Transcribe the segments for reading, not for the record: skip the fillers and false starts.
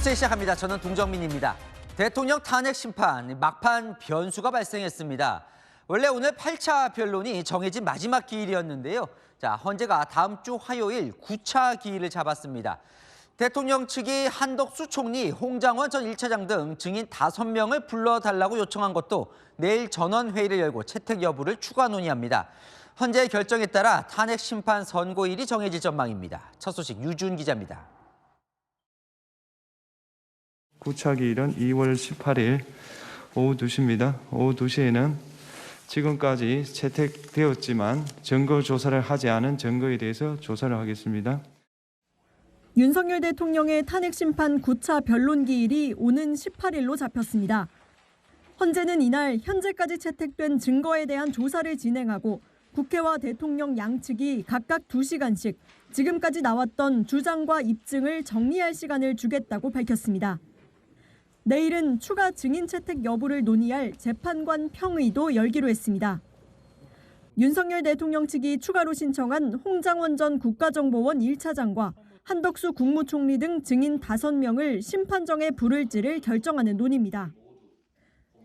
뉴스 시작합니다. 저는 동정민입니다. 대통령 탄핵 심판 막판 변수가 발생했습니다. 원래 오늘 8차 변론이 정해진 마지막 기일이었는데요. 헌재가 다음 주 화요일 9차 기일을 잡았습니다. 대통령 측이 한덕수 총리, 홍장원 전 1차장 등 증인 5명을 불러달라고 요청한 것도 내일 전원회의를 열고 채택 여부를 추가 논의합니다. 헌재의 결정에 따라 탄핵 심판 선고일이 정해질 전망입니다. 첫 소식 유준 기자입니다. 9차 기일은 2월 18일 오후 2시입니다. 오후 2시에는 지금까지 채택되었지만 증거 조사를 하지 않은 증거에 대해서 조사를 하겠습니다. 윤석열 대통령의 탄핵 심판 9차 변론 기일이 오는 18일로 잡혔습니다. 헌재는 이날 현재까지 채택된 증거에 대한 조사를 진행하고 국회와 대통령 양측이 각각 2시간씩 지금까지 나왔던 주장과 입증을 정리할 시간을 주겠다고 밝혔습니다. 내일은 추가 증인 채택 여부를 논의할 재판관 평의도 열기로 했습니다. 윤석열 대통령 측이 추가로 신청한 홍장원 전 국가정보원 1차장과 한덕수 국무총리 등 증인 5명을 심판정에 부를지를 결정하는 논의입니다.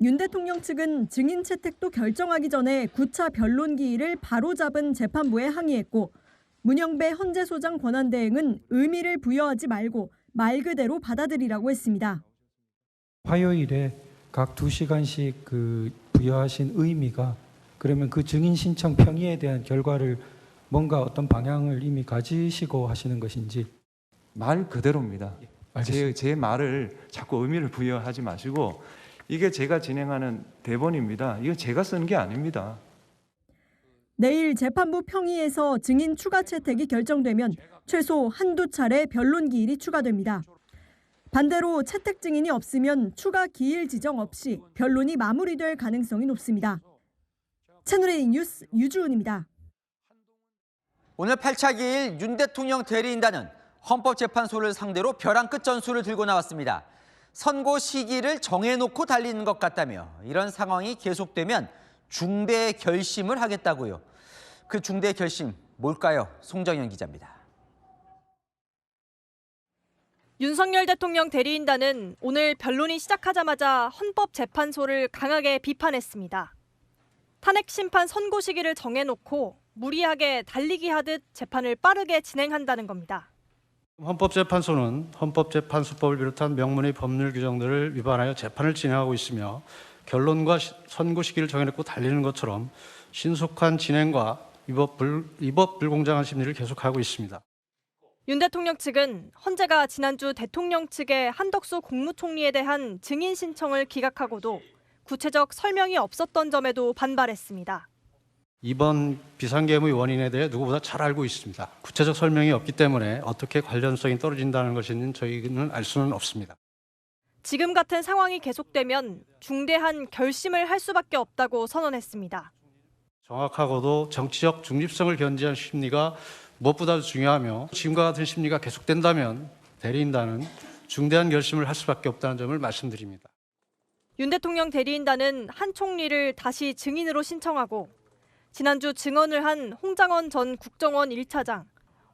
윤 대통령 측은 증인 채택도 결정하기 전에 9차 변론 기일을 바로잡은 재판부에 항의했고 문영배 헌재소장 권한대행은 의미를 부여하지 말고 말 그대로 받아들이라고 했습니다. 화요일에 각 2시간씩 부여하신 의미가 그러면 그 증인 신청 평의에 대한 결과를 뭔가 어떤 방향을 이미 가지시고 하시는 것인지. 말 그대로입니다. 제 말을 자꾸 의미를 부여하지 마시고 이게 제가 진행하는 대본입니다. 이거 제가 쓴 게 아닙니다. 내일 재판부 평의에서 증인 추가 채택이 결정되면 최소 한두 차례 변론 기일이 추가됩니다. 반대로 채택 증인이 없으면 추가 기일 지정 없이 변론이 마무리될 가능성이 높습니다. 채널A 뉴스 유주은입니다. 오늘 8차 기일 윤 대통령 대리인단은 헌법재판소를 상대로 벼랑 끝 전술을 들고 나왔습니다. 선고 시기를 정해놓고 달리는 것 같다며 이런 상황이 계속되면 중대 결심을 하겠다고요. 그 중대 결심 뭘까요? 송정현 기자입니다. 윤석열 대통령 대리인단은 오늘 변론이 시작하자마자 헌법재판소를 강하게 비판했습니다. 탄핵 심판 선고 시기를 정해놓고 무리하게 달리기 하듯 재판을 빠르게 진행한다는 겁니다. 헌법재판소는 헌법재판소법을 비롯한 명문의 법률 규정들을 위반하여 재판을 진행하고 있으며 결론과 선고 시기를 정해놓고 달리는 것처럼 신속한 진행과 위법 불공정한 심리를 계속하고 있습니다. 윤 대통령 측은 헌재가 지난주 대통령 측의 한덕수 국무총리에 대한 증인 신청을 기각하고도 구체적 설명이 없었던 점에도 반발했습니다. 이번 비상계엄의 원인에 대해 누구보다 잘 알고 있습니다. 구체적 설명이 없기 때문에 어떻게 관련성이 떨어진다는 것인지 저희는 알 수는 없습니다. 지금 같은 상황이 계속되면 중대한 결심을 할 수밖에 없다고 선언했습니다. 정확하고도 정치적 중립성을 견지한 심리가 무엇보다도 중요하며 지금과 같은 심리가 계속된다면 대리인단은 중대한 결심을 할 수밖에 없다는 점을 말씀드립니다. 윤 대통령 대리인단은 한 총리를 다시 증인으로 신청하고 지난주 증언을 한 홍장원 전 국정원 1차장,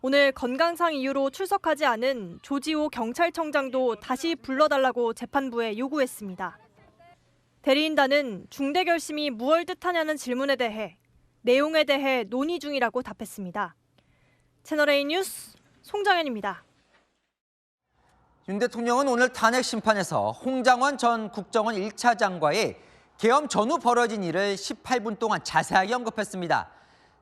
오늘 건강상 이유로 출석하지 않은 조지호 경찰청장도 다시 불러달라고 재판부에 요구했습니다. 대리인단은 중대 결심이 무얼 뜻하냐는 질문에 대해 내용에 대해 논의 중이라고 답했습니다. 채널A 뉴스 송정현입니다. 윤 대통령은 오늘 탄핵 심판에서 홍장원 전 국정원 1차장과의 계엄 전후 벌어진 일을 18분 동안 자세하게 언급했습니다.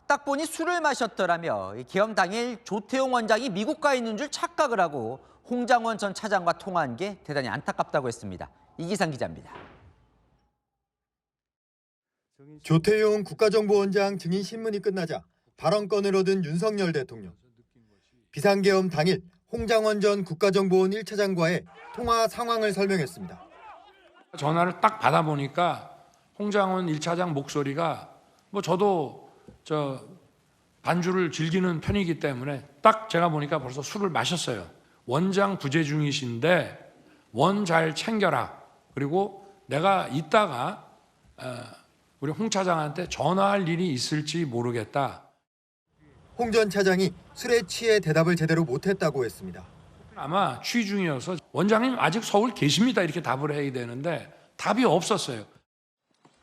딱 보니 술을 마셨더라며 계엄 당일 조태용 원장이 미국 가 있는 줄 착각을 하고 홍장원 전 차장과 통화한 게 대단히 안타깝다고 했습니다. 이기상 기자입니다. 조태용 국가정보원장 증인 신문이 끝나자 발언권을 얻은 윤석열 대통령. 비상계엄 당일 홍장원 전 국가정보원 1차장과의 통화 상황을 설명했습니다. 전화를 딱 받아보니까 홍장원 1차장 목소리가 저도 반주를 즐기는 편이기 때문에 딱 제가 보니까 벌써 술을 마셨어요. 원장 부재 중이신데 원 잘 챙겨라. 그리고 내가 이따가 우리 홍 차장한테 전화할 일이 있을지 모르겠다. 홍 전 차장이 술에 취해 대답을 제대로 못했다고 했습니다. 아마 취 중이어서 원장님 아직 서울 계십니다 이렇게 답을 해야 되는데 답이 없었어요.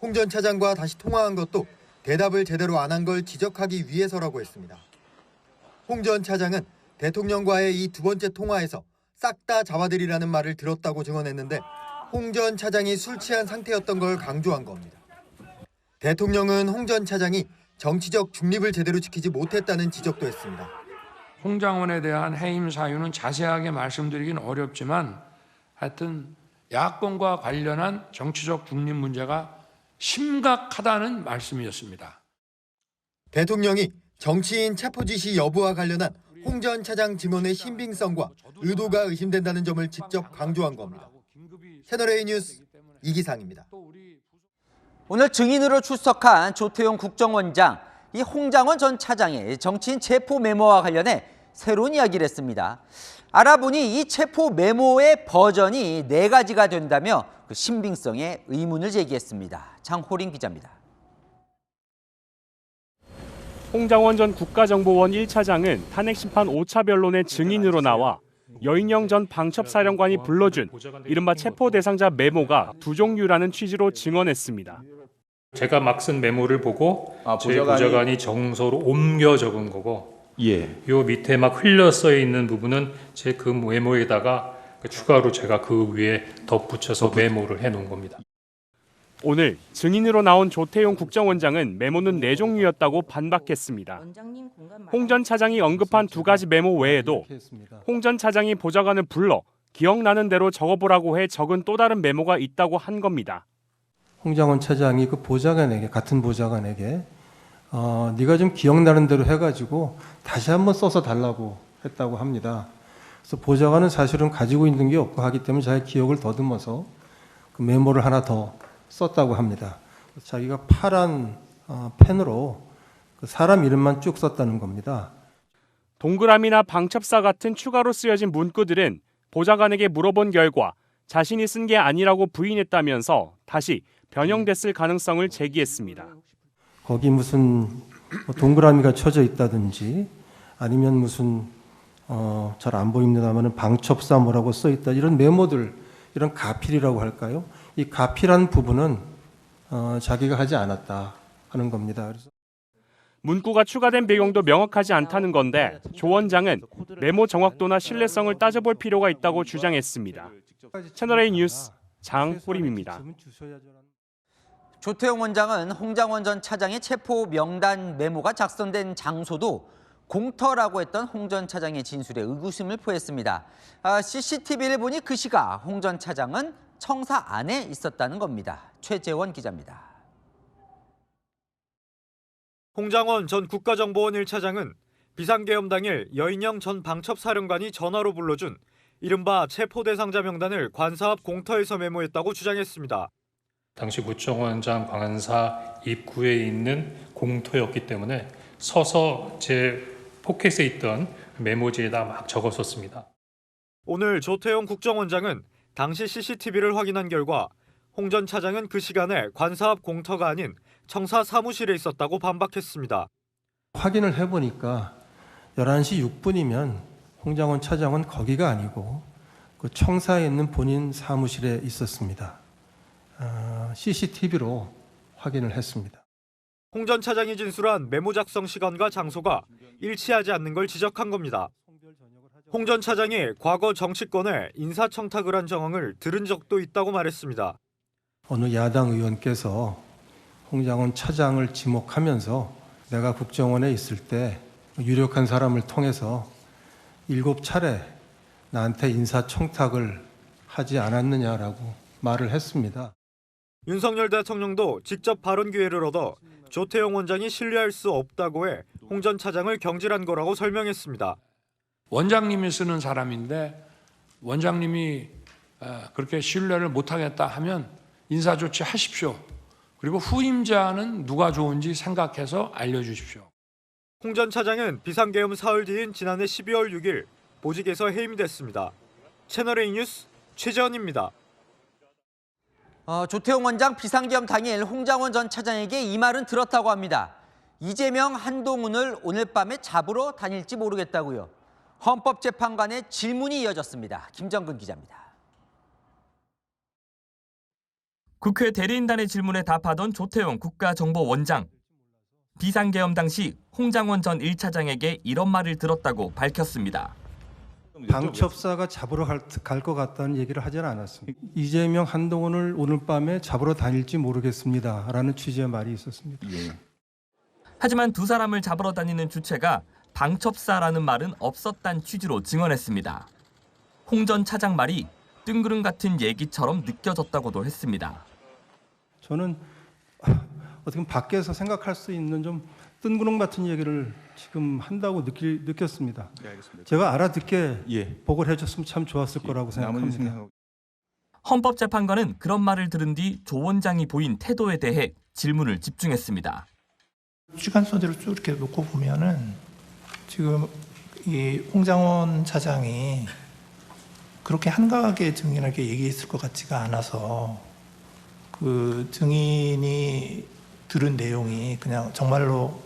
홍 전 차장과 다시 통화한 것도 대답을 제대로 안 한 걸 지적하기 위해서라고 했습니다. 홍 전 차장은 대통령과의 이 두 번째 통화에서 싹 다 잡아들이라는 말을 들었다고 증언했는데 홍 전 차장이 술 취한 상태였던 걸 강조한 겁니다. 대통령은 홍 전 차장이 정치적 중립을 제대로 지키지 못했다는 지적도 했습니다. 홍 장관에 대한 해임 사유는 자세하게 말씀드리긴 어렵지만 하여튼 야권과 관련한 정치적 중립 문제가 심각하다는 말씀이었습니다. 대통령이 정치인 체포 지시 여부와 관련한 홍 전 차장 증언의 신빙성과 의도가 의심된다는 점을 직접 강조한 겁니다. 채널A 뉴스 이기상입니다. 오늘 증인으로 출석한 조태용 국정원장, 이 홍장원 전 차장의 정치인 체포 메모와 관련해 새로운 이야기를 했습니다. 알아보니 이 체포 메모의 버전이 4가지가 된다며 그 신빙성에 의문을 제기했습니다. 장호린 기자입니다. 홍장원 전 국가정보원 1차장은 탄핵심판 5차 변론의 증인으로 나와 여인영 전 방첩사령관이 불러준 이른바 체포 대상자 메모가 두 종류라는 취지로 증언했습니다. 제가 막 쓴 메모를 보고 제 보좌관이 정서로 옮겨 적은 거고 요 밑에 막 흘려 써 있는 부분은 제 그 메모에다가 추가로 제가 그 위에 덧붙여서 메모를 해놓은 겁니다. 오늘 증인으로 나온 조태용 국정원장은 메모는 4종류였다고 반박했습니다. 홍 전 차장이 언급한 2가지 메모 외에도 홍 전 차장이 보좌관을 불러 기억나는 대로 적어보라고 해 적은 또 다른 메모가 있다고 한 겁니다. 홍장원 차장이 그 보좌관에게, 같은 보좌관에게 네가 좀 기억나는 대로 해가지고 다시 한번 써서 달라고 했다고 합니다. 그래서 보좌관은 사실은 가지고 있는 게 없고 하기 때문에 자기 기억을 더듬어서 그 메모를 하나 더 썼다고 합니다. 자기가 파란 펜으로 그 사람 이름만 쭉 썼다는 겁니다. 동그라미나 방첩사 같은 추가로 쓰여진 문구들은 보좌관에게 물어본 결과 자신이 쓴 게 아니라고 부인했다면서 다시 변형됐을 가능성을 제기했습니다. 거기 무슨 동그라미가 쳐져 있다든지 아니면 무슨 잘 안 보입니다만 방첩사 뭐라고 써 있다 이런 메모들, 이런 가필이라고 할까요? 이 가필한 부분은 자기가 하지 않았다 하는 겁니다. 그래서 문구가 추가된 배경도 명확하지 않다는 건데 조 원장은 메모 정확도나 신뢰성을 따져볼 필요가 있다고 주장했습니다. 채널A 뉴스 장호림입니다. 조태용 원장은 홍장원 전 차장의 체포 명단 메모가 작성된 장소도 공터라고 했던 홍 전 차장의 진술에 의구심을 표했습니다. CCTV를 보니 그 시각 홍 전 차장은 청사 안에 있었다는 겁니다. 최재원 기자입니다. 홍장원 전 국가정보원 1차장은 비상계엄 당일 여인영 전 방첩사령관이 전화로 불러준 이른바 체포대상자 명단을 관사 앞 공터에서 메모했다고 주장했습니다. 당시 구청원장 관사 입구에 있는 공터였기 때문에 서서 제 포켓에 있던 메모지에다 막 적었었습니다. 오늘 조태용 국정원장은 당시 CCTV를 확인한 결과 홍 전 차장은 그 시간에 관사 앞 공터가 아닌 청사 사무실에 있었다고 반박했습니다. 확인을 해보니까 11시 6분이면 홍장원 차장은 거기가 아니고 그 청사에 있는 본인 사무실에 있었습니다. CCTV로 확인을 했습니다. 홍 전 차장이 진술한 메모 작성 시간과 장소가 일치하지 않는 걸 지적한 겁니다. 홍 전 차장이 과거 정치권에 인사청탁을 한 정황을 들은 적도 있다고 말했습니다. 어느 야당 의원께서 홍장원 차장을 지목하면서 내가 국정원에 있을 때 유력한 사람을 통해서 7차례 나한테 인사청탁을 하지 않았느냐라고 말을 했습니다. 윤석열 대통령도 직접 발언 기회를 얻어 조태용 원장이 신뢰할 수 없다고 해 홍 전 차장을 경질한 거라고 설명했습니다. 원장님이 쓰는 사람인데 원장님이 그렇게 신뢰를 못하겠다 하면 인사조치 하십시오. 그리고 후임자는 누가 좋은지 생각해서 알려주십시오. 홍 전 차장은 비상계엄 사흘 뒤인 지난해 12월 6일 보직에서 해임됐습니다. 채널A 뉴스 최재원입니다. 조태용 원장 비상계엄 당일 홍장원 전 차장에게 이 말은 들었다고 합니다. 이재명, 한동훈을 오늘 밤에 잡으러 다닐지 모르겠다고요. 헌법재판관의 질문이 이어졌습니다. 김정근 기자입니다. 국회 대리인단의 질문에 답하던 조태용 국가정보원장. 비상계엄 당시 홍장원 전 1차장에게 이런 말을 들었다고 밝혔습니다. 방첩사가 잡으러 갈 것 같다는 얘기를 하지는 않았습니다. 이재명, 한동훈을 오늘 밤에 잡으러 다닐지 모르겠습니다. 라는 취지의 말이 있었습니다. 하지만 두 사람을 잡으러 다니는 주체가 방첩사라는 말은 없었단 취지로 증언했습니다. 홍 전 차장 말이 뜬구름 같은 얘기처럼 느껴졌다고도 했습니다. 저는 어떻게 보면 밖에서 생각할 수 있는 좀 뜬구름 같은 얘기를 지금 한다고 느꼈습니다. 네, 알겠습니다. 제가 알아듣게 보고를 해줬으면 참 좋았을 거라고 생각합니다. 헌법재판관은 그런 말을 들은 뒤 조 원장이 보인 태도에 대해 질문을 집중했습니다. 주간선대로 쭉 이렇게 놓고 보면은 지금 이 홍장원 차장이 그렇게 한가하게 증인에게 얘기했을 것 같지가 않아서 그 증인이 들은 내용이 그냥 정말로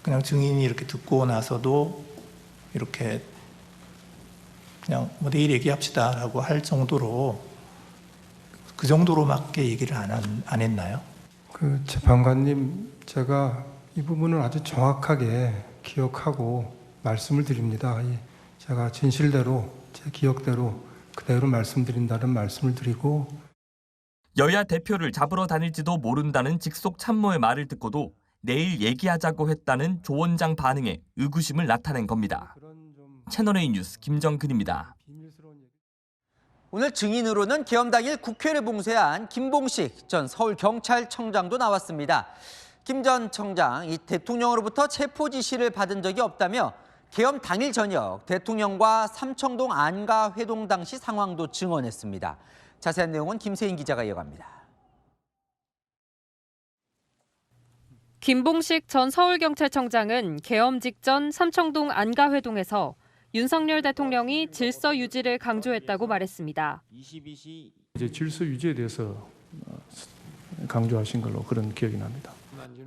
그냥 증인이 이렇게 듣고 나서도 이렇게 그냥 뭐 내일 얘기합시다라고 할 정도로 그 정도로밖에 얘기를 안 했나요? 그 재판관님, 제가 이 부분을 아주 정확하게 기억하고 말씀을 드립니다. 제가 진실대로 제 기억대로 그대로 말씀드린다는 말씀을 드리고, 여야 대표를 잡으러 다닐지도 모른다는 직속 참모의 말을 듣고도 내일 얘기하자고 했다는 조 원장 반응에 의구심을 나타낸 겁니다. 채널A 뉴스 김정근입니다. 오늘 증인으로는 계엄 당일 국회를 봉쇄한 김봉식 전 서울경찰청장도 나왔습니다. 김 전 청장, 이 대통령으로부터 체포 지시를 받은 적이 없다며 계엄 당일 저녁 대통령과 삼청동 안가 회동 당시 상황도 증언했습니다. 자세한 내용은 김세인 기자가 이어갑니다. 김봉식 전 서울경찰청장은 계엄 직전 삼청동 안가회동에서 윤석열 대통령이 질서 유지를 강조했다고 말했습니다. 이제 질서 유지에 대해서 강조하신 걸로 그런 기억이 납니다.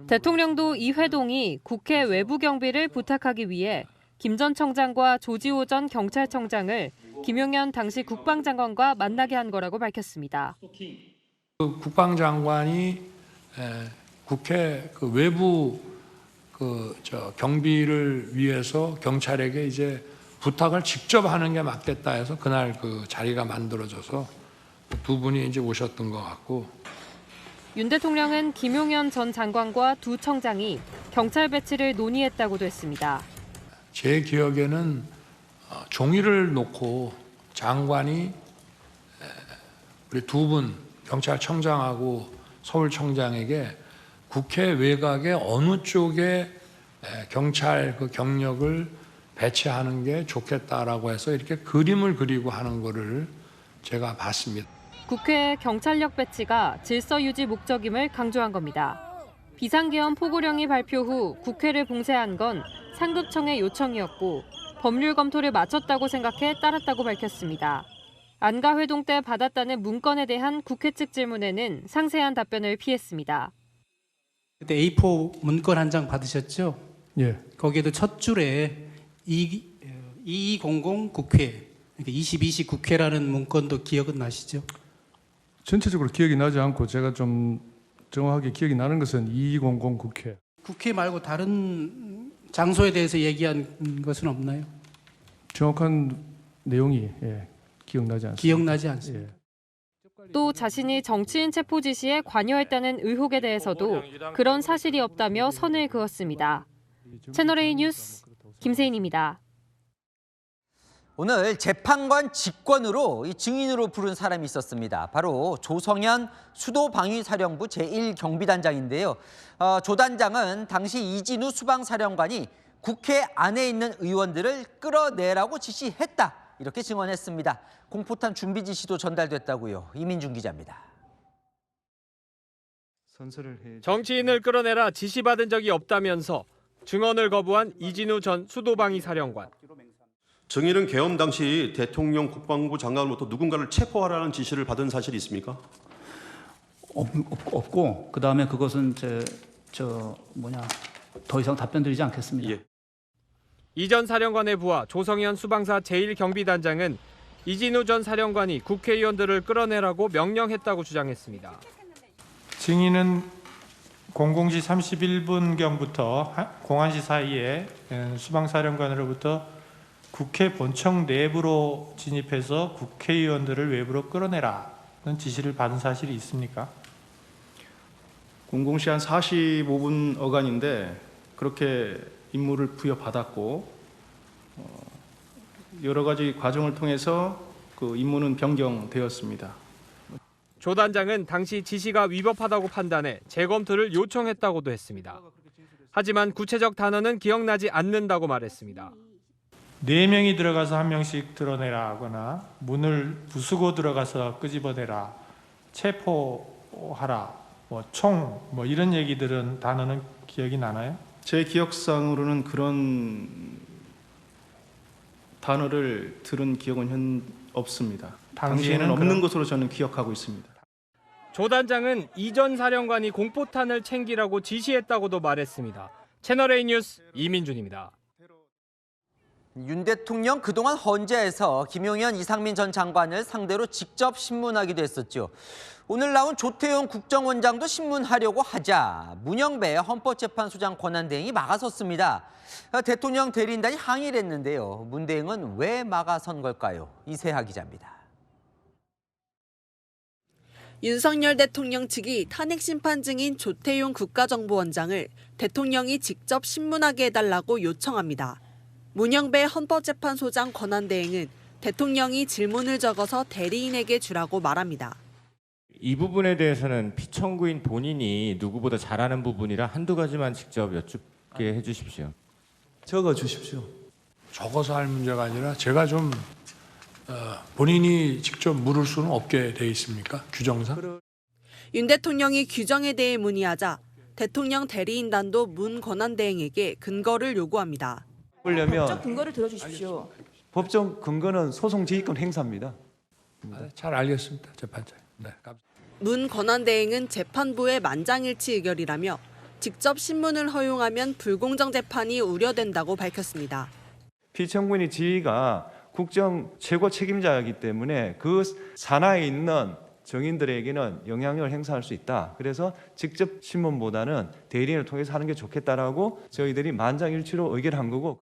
대통령도 이 회동이 국회 외부 경비를 부탁하기 위해 김 전 청장과 조지호 전 경찰청장을 김용현 당시 국방장관과 만나게 한 거라고 밝혔습니다. 국방장관이 국회 그 외부 경비를 위해서 경찰에게 이제 부탁을 직접 하는 게 맞겠다 해서 그날 그 자리가 만들어져서 두 분이 이제 오셨던 것 같고. 윤 대통령은 김용현 전 장관과 두 청장이 경찰 배치를 논의했다고도 했습니다. 제 기억에는 종이를 놓고 장관이 우리 두 분 경찰청장하고 서울청장에게 국회 외곽의 어느 쪽에 경찰 그 경력을 배치하는 게 좋겠다라고 해서 이렇게 그림을 그리고 하는 거를 제가 봤습니다. 국회 경찰력 배치가 질서 유지 목적임을 강조한 겁니다. 비상계엄 포고령이 발표 후 국회를 봉쇄한 건 상급청의 요청이었고 법률 검토를 마쳤다고 생각해 따랐다고 밝혔습니다. 안가회동 때 받았다는 문건에 대한 국회 측 질문에는 상세한 답변을 피했습니다. 그때 A4 문건 한 장 받으셨죠? 예. 거기에도 첫 줄에 2200 국회, 그러니까 22시 국회라는 문건도 기억은 나시죠? 전체적으로 기억이 나지 않고 제가 좀 정확하게 기억이 나는 것은 2200 국회. 국회 말고 다른 장소에 대해서 얘기한 것은 없나요? 정확한 내용이 기억나지 않습니다. 기억나지 않습니다. 또 자신이 정치인 체포 지시에 관여했다는 의혹에 대해서도 그런 사실이 없다며 선을 그었습니다. 채널A 뉴스 김세인입니다. 오늘 재판관 직권으로 이 증인으로 부른 사람이 있었습니다. 바로 조성현 수도방위사령부 제1경비단장인데요. 조 단장은 당시 이진우 수방사령관이 국회 안에 있는 의원들을 끌어내라고 지시했다. 이렇게 증언했습니다. 공포탄 준비 지시도 전달됐다고요. 이민준 기자입니다. 정치인을 끌어내라 지시받은 적이 없다면서 증언을 거부한 이진우 전 수도방위 사령관. 증인은 계엄 당시 대통령 국방부 장관으로부터 누군가를 체포하라는 지시를 받은 사실이 있습니까? 없고 그다음에 그것은 더 이상 답변 드리지 않겠습니다. 예. 이 전 사령관의 부하 조성현 수방사 제1경비단장은 이진우 전 사령관이 국회의원들을 끌어내라고 명령했다고 주장했습니다. 증인은 00시 31분경부터 01시 사이에 수방사령관으로부터 국회 본청 내부로 진입해서 국회의원들을 외부로 끌어내라는 지시를 받은 사실이 있습니까? 00시 한 45분 어간인데 그렇게 임무를 부여받았고 여러 가지 과정을 통해서 그 임무는 변경되었습니다. 조 단장은 당시 지시가 위법하다고 판단해 재검토를 요청했다고도 했습니다. 하지만 구체적 단어는 기억나지 않는다고 말했습니다. 4명이 들어가서 1명씩 드러내라 하거나 문을 부수고 들어가서 끄집어내라, 체포하라, 총 이런 얘기들은 단어는 기억이 나나요? 제 기억상으로는 그런 단어를 들은 기억은 없습니다. 당시에는 없는 것으로 저는 기억하고 있습니다. 조 단장은 이 전 사령관이 공포탄을 챙기라고 지시했다고도 말했습니다. 채널A 뉴스 이민준입니다. 윤 대통령 그동안 헌재에서 김용현, 이상민 전 장관을 상대로 직접 신문하기도 했었죠. 오늘 나온 조태용 국정원장도 신문하려고 하자 문영배 헌법재판소장 권한대행이 막아섰습니다. 대통령 대리인단이 항의를 했는데요. 문 대행은 왜 막아선 걸까요? 이세하 기자입니다. 윤석열 대통령 측이 탄핵 심판 중인 조태용 국가정보원장을 대통령이 직접 신문하게 해달라고 요청합니다. 문영배 헌법재판소장 권한대행은 대통령이 질문을 적어서 대리인에게 주라고 말합니다. 이 부분에 대해서는 피청구인 본인이 누구보다 잘 아는 부분이라 한두 가지만 직접 여쭙게 해주십시오. 적어 주십시오. 적어서 할 문제가 아니라 제가 좀 본인이 직접 물을 수는 없게 돼 있습니까? 규정상? 윤 대통령이 규정에 대해 문의하자 대통령 대리인단도 문 권한대행에게 근거를 요구합니다. 법적 근거를 들어주십시오. 법적 근거는 소송지휘권 행사입니다. 잘 알겠습니다, 재판장. 네, 문 권한대행은 재판부의 만장일치 의결이라며 직접 신문을 허용하면 불공정 재판이 우려된다고 밝혔습니다. 피청구인의 지위가 국정 최고 책임자이기 때문에 그 산하에 있는 정인들에게는 영향력을 행사할 수 있다. 그래서 직접 신문보다는 대리인을 통해서 하는 게 좋겠다라고 저희들이 만장일치로 의결한 거고.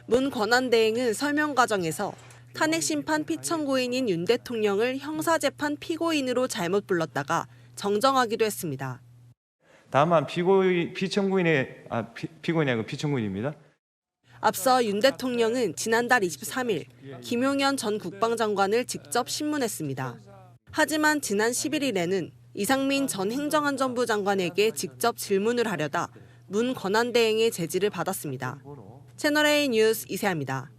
문 권한대행은 설명 과정에서 탄핵 심판 피청구인인 윤 대통령을 형사재판 피고인으로 잘못 불렀다가 정정하기도 했습니다. 다만 피청구인이 아니고 피청구인입니다. 앞서 윤 대통령은 지난달 23일 김용현 전 국방장관을 직접 신문했습니다. 하지만 지난 11일에는 이상민 전 행정안전부 장관에게 직접 질문을 하려다 문 권한대행의 제지를 받았습니다. 채널A 뉴스 이세아입니다.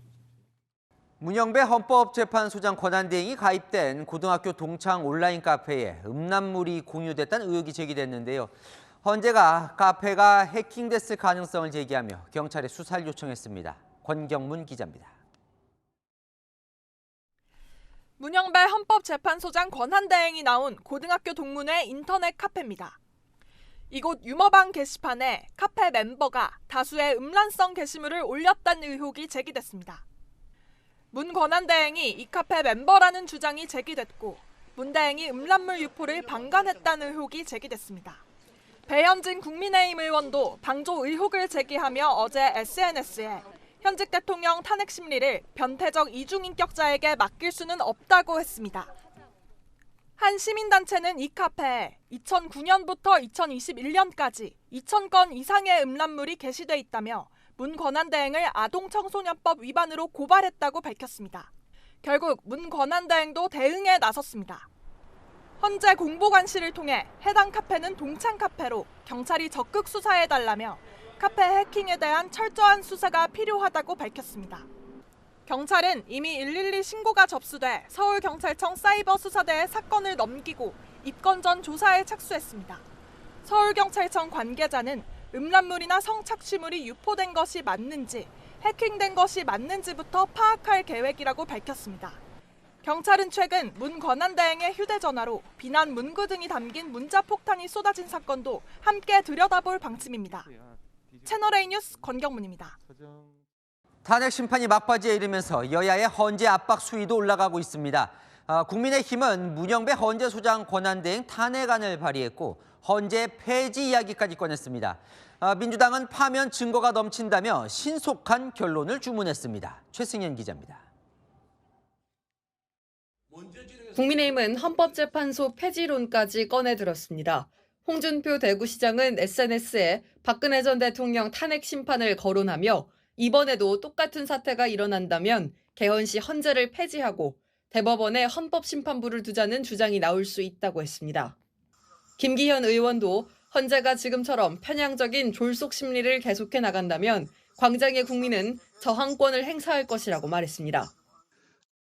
문영배 헌법재판소장 권한대행이 가입된 고등학교 동창 온라인 카페에 음란물이 공유됐다는 의혹이 제기됐는데요. 헌재가 카페가 해킹됐을 가능성을 제기하며 경찰에 수사를 요청했습니다. 권경문 기자입니다. 문영배 헌법재판소장 권한대행이 나온 고등학교 동문회 인터넷 카페입니다. 이곳 유머방 게시판에 카페 멤버가 다수의 음란성 게시물을 올렸다는 의혹이 제기됐습니다. 문 권한대행이 이 카페 멤버라는 주장이 제기됐고 문 대행이 음란물 유포를 방관했다는 의혹이 제기됐습니다. 배현진 국민의힘 의원도 방조 의혹을 제기하며 어제 SNS에 현직 대통령 탄핵 심리를 변태적 이중인격자에게 맡길 수는 없다고 했습니다. 한 시민단체는 이 카페에 2009년부터 2021년까지 2,000건 이상의 음란물이 게시돼 있다며 문 권한대행을 아동청소년법 위반으로 고발했다고 밝혔습니다. 결국 문 권한대행도 대응에 나섰습니다. 헌재 공보관실을 통해 해당 카페는 동창 카페로 경찰이 적극 수사해달라며 카페 해킹에 대한 철저한 수사가 필요하다고 밝혔습니다. 경찰은 이미 112 신고가 접수돼 서울경찰청 사이버수사대에 사건을 넘기고 입건 전 조사에 착수했습니다. 서울경찰청 관계자는 음란물이나 성착취물이 유포된 것이 맞는지, 해킹된 것이 맞는지부터 파악할 계획이라고 밝혔습니다. 경찰은 최근 문 권한대행의 휴대전화로 비난 문구 등이 담긴 문자폭탄이 쏟아진 사건도 함께 들여다볼 방침입니다. 채널A 뉴스 권경문입니다. 탄핵 심판이 막바지에 이르면서 여야의 헌재 압박 수위도 올라가고 있습니다. 국민의힘은 문영배 헌재소장 권한대행 탄핵안을 발의했고 헌재 폐지 이야기까지 꺼냈습니다. 민주당은 파면 증거가 넘친다며 신속한 결론을 주문했습니다. 최승현 기자입니다. 국민의힘은 헌법재판소 폐지론까지 꺼내들었습니다. 홍준표 대구시장은 SNS에 박근혜 전 대통령 탄핵 심판을 거론하며 이번에도 똑같은 사태가 일어난다면 개헌 시 헌재를 폐지하고 대법원에 헌법심판부를 두자는 주장이 나올 수 있다고 했습니다. 김기현 의원도 헌재가 지금처럼 편향적인 졸속 심리를 계속해 나간다면 광장의 국민은 저항권을 행사할 것이라고 말했습니다.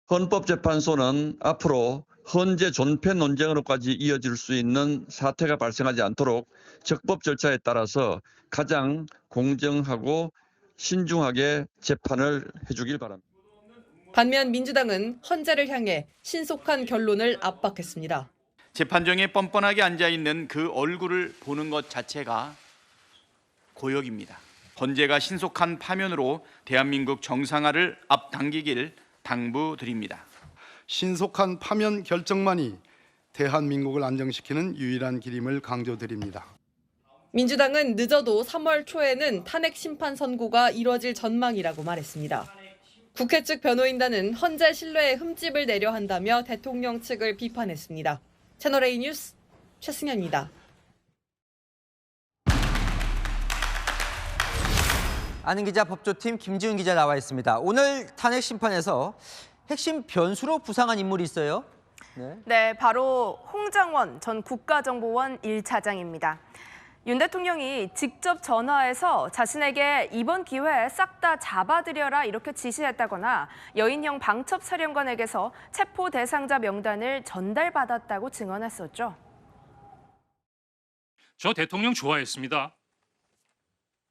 헌법재판소는 앞으로 헌재 존폐 논쟁으로까지 이어질 수 있는 사태가 발생하지 않도록 적법 절차에 따라서 가장 공정하고 신중하게 재판을 해주길 바랍니다. 반면 민주당은 헌재를 향해 신속한 결론을 압박했습니다. 재판정에 뻔뻔하게 앉아있는 그 얼굴을 보는 것 자체가 고역입니다. 헌재가 신속한 파면으로 대한민국 정상화를 앞당기길 당부드립니다. 신속한 파면 결정만이 대한민국을 안정시키는 유일한 길임을 강조드립니다. 민주당은 늦어도 3월 초에는 탄핵 심판 선고가 이뤄질 전망이라고 말했습니다. 국회 측 변호인단은 헌재 신뢰에 흠집을 내려 한다며 대통령 측을 비판했습니다. 채널A 뉴스 최승현입니다. 아는 기자 법조팀 김지훈 기자 나와 있습니다. 오늘 탄핵 심판에서 핵심 변수로 부상한 인물이 있어요. 네, 바로 홍장원 전 국가정보원 1차장입니다. 윤 대통령이 직접 전화해서 자신에게 이번 기회에 싹 다 잡아들여라 이렇게 지시했다거나 여인형 방첩사령관에게서 체포 대상자 명단을 전달받았다고 증언했었죠. 저 대통령 좋아했습니다.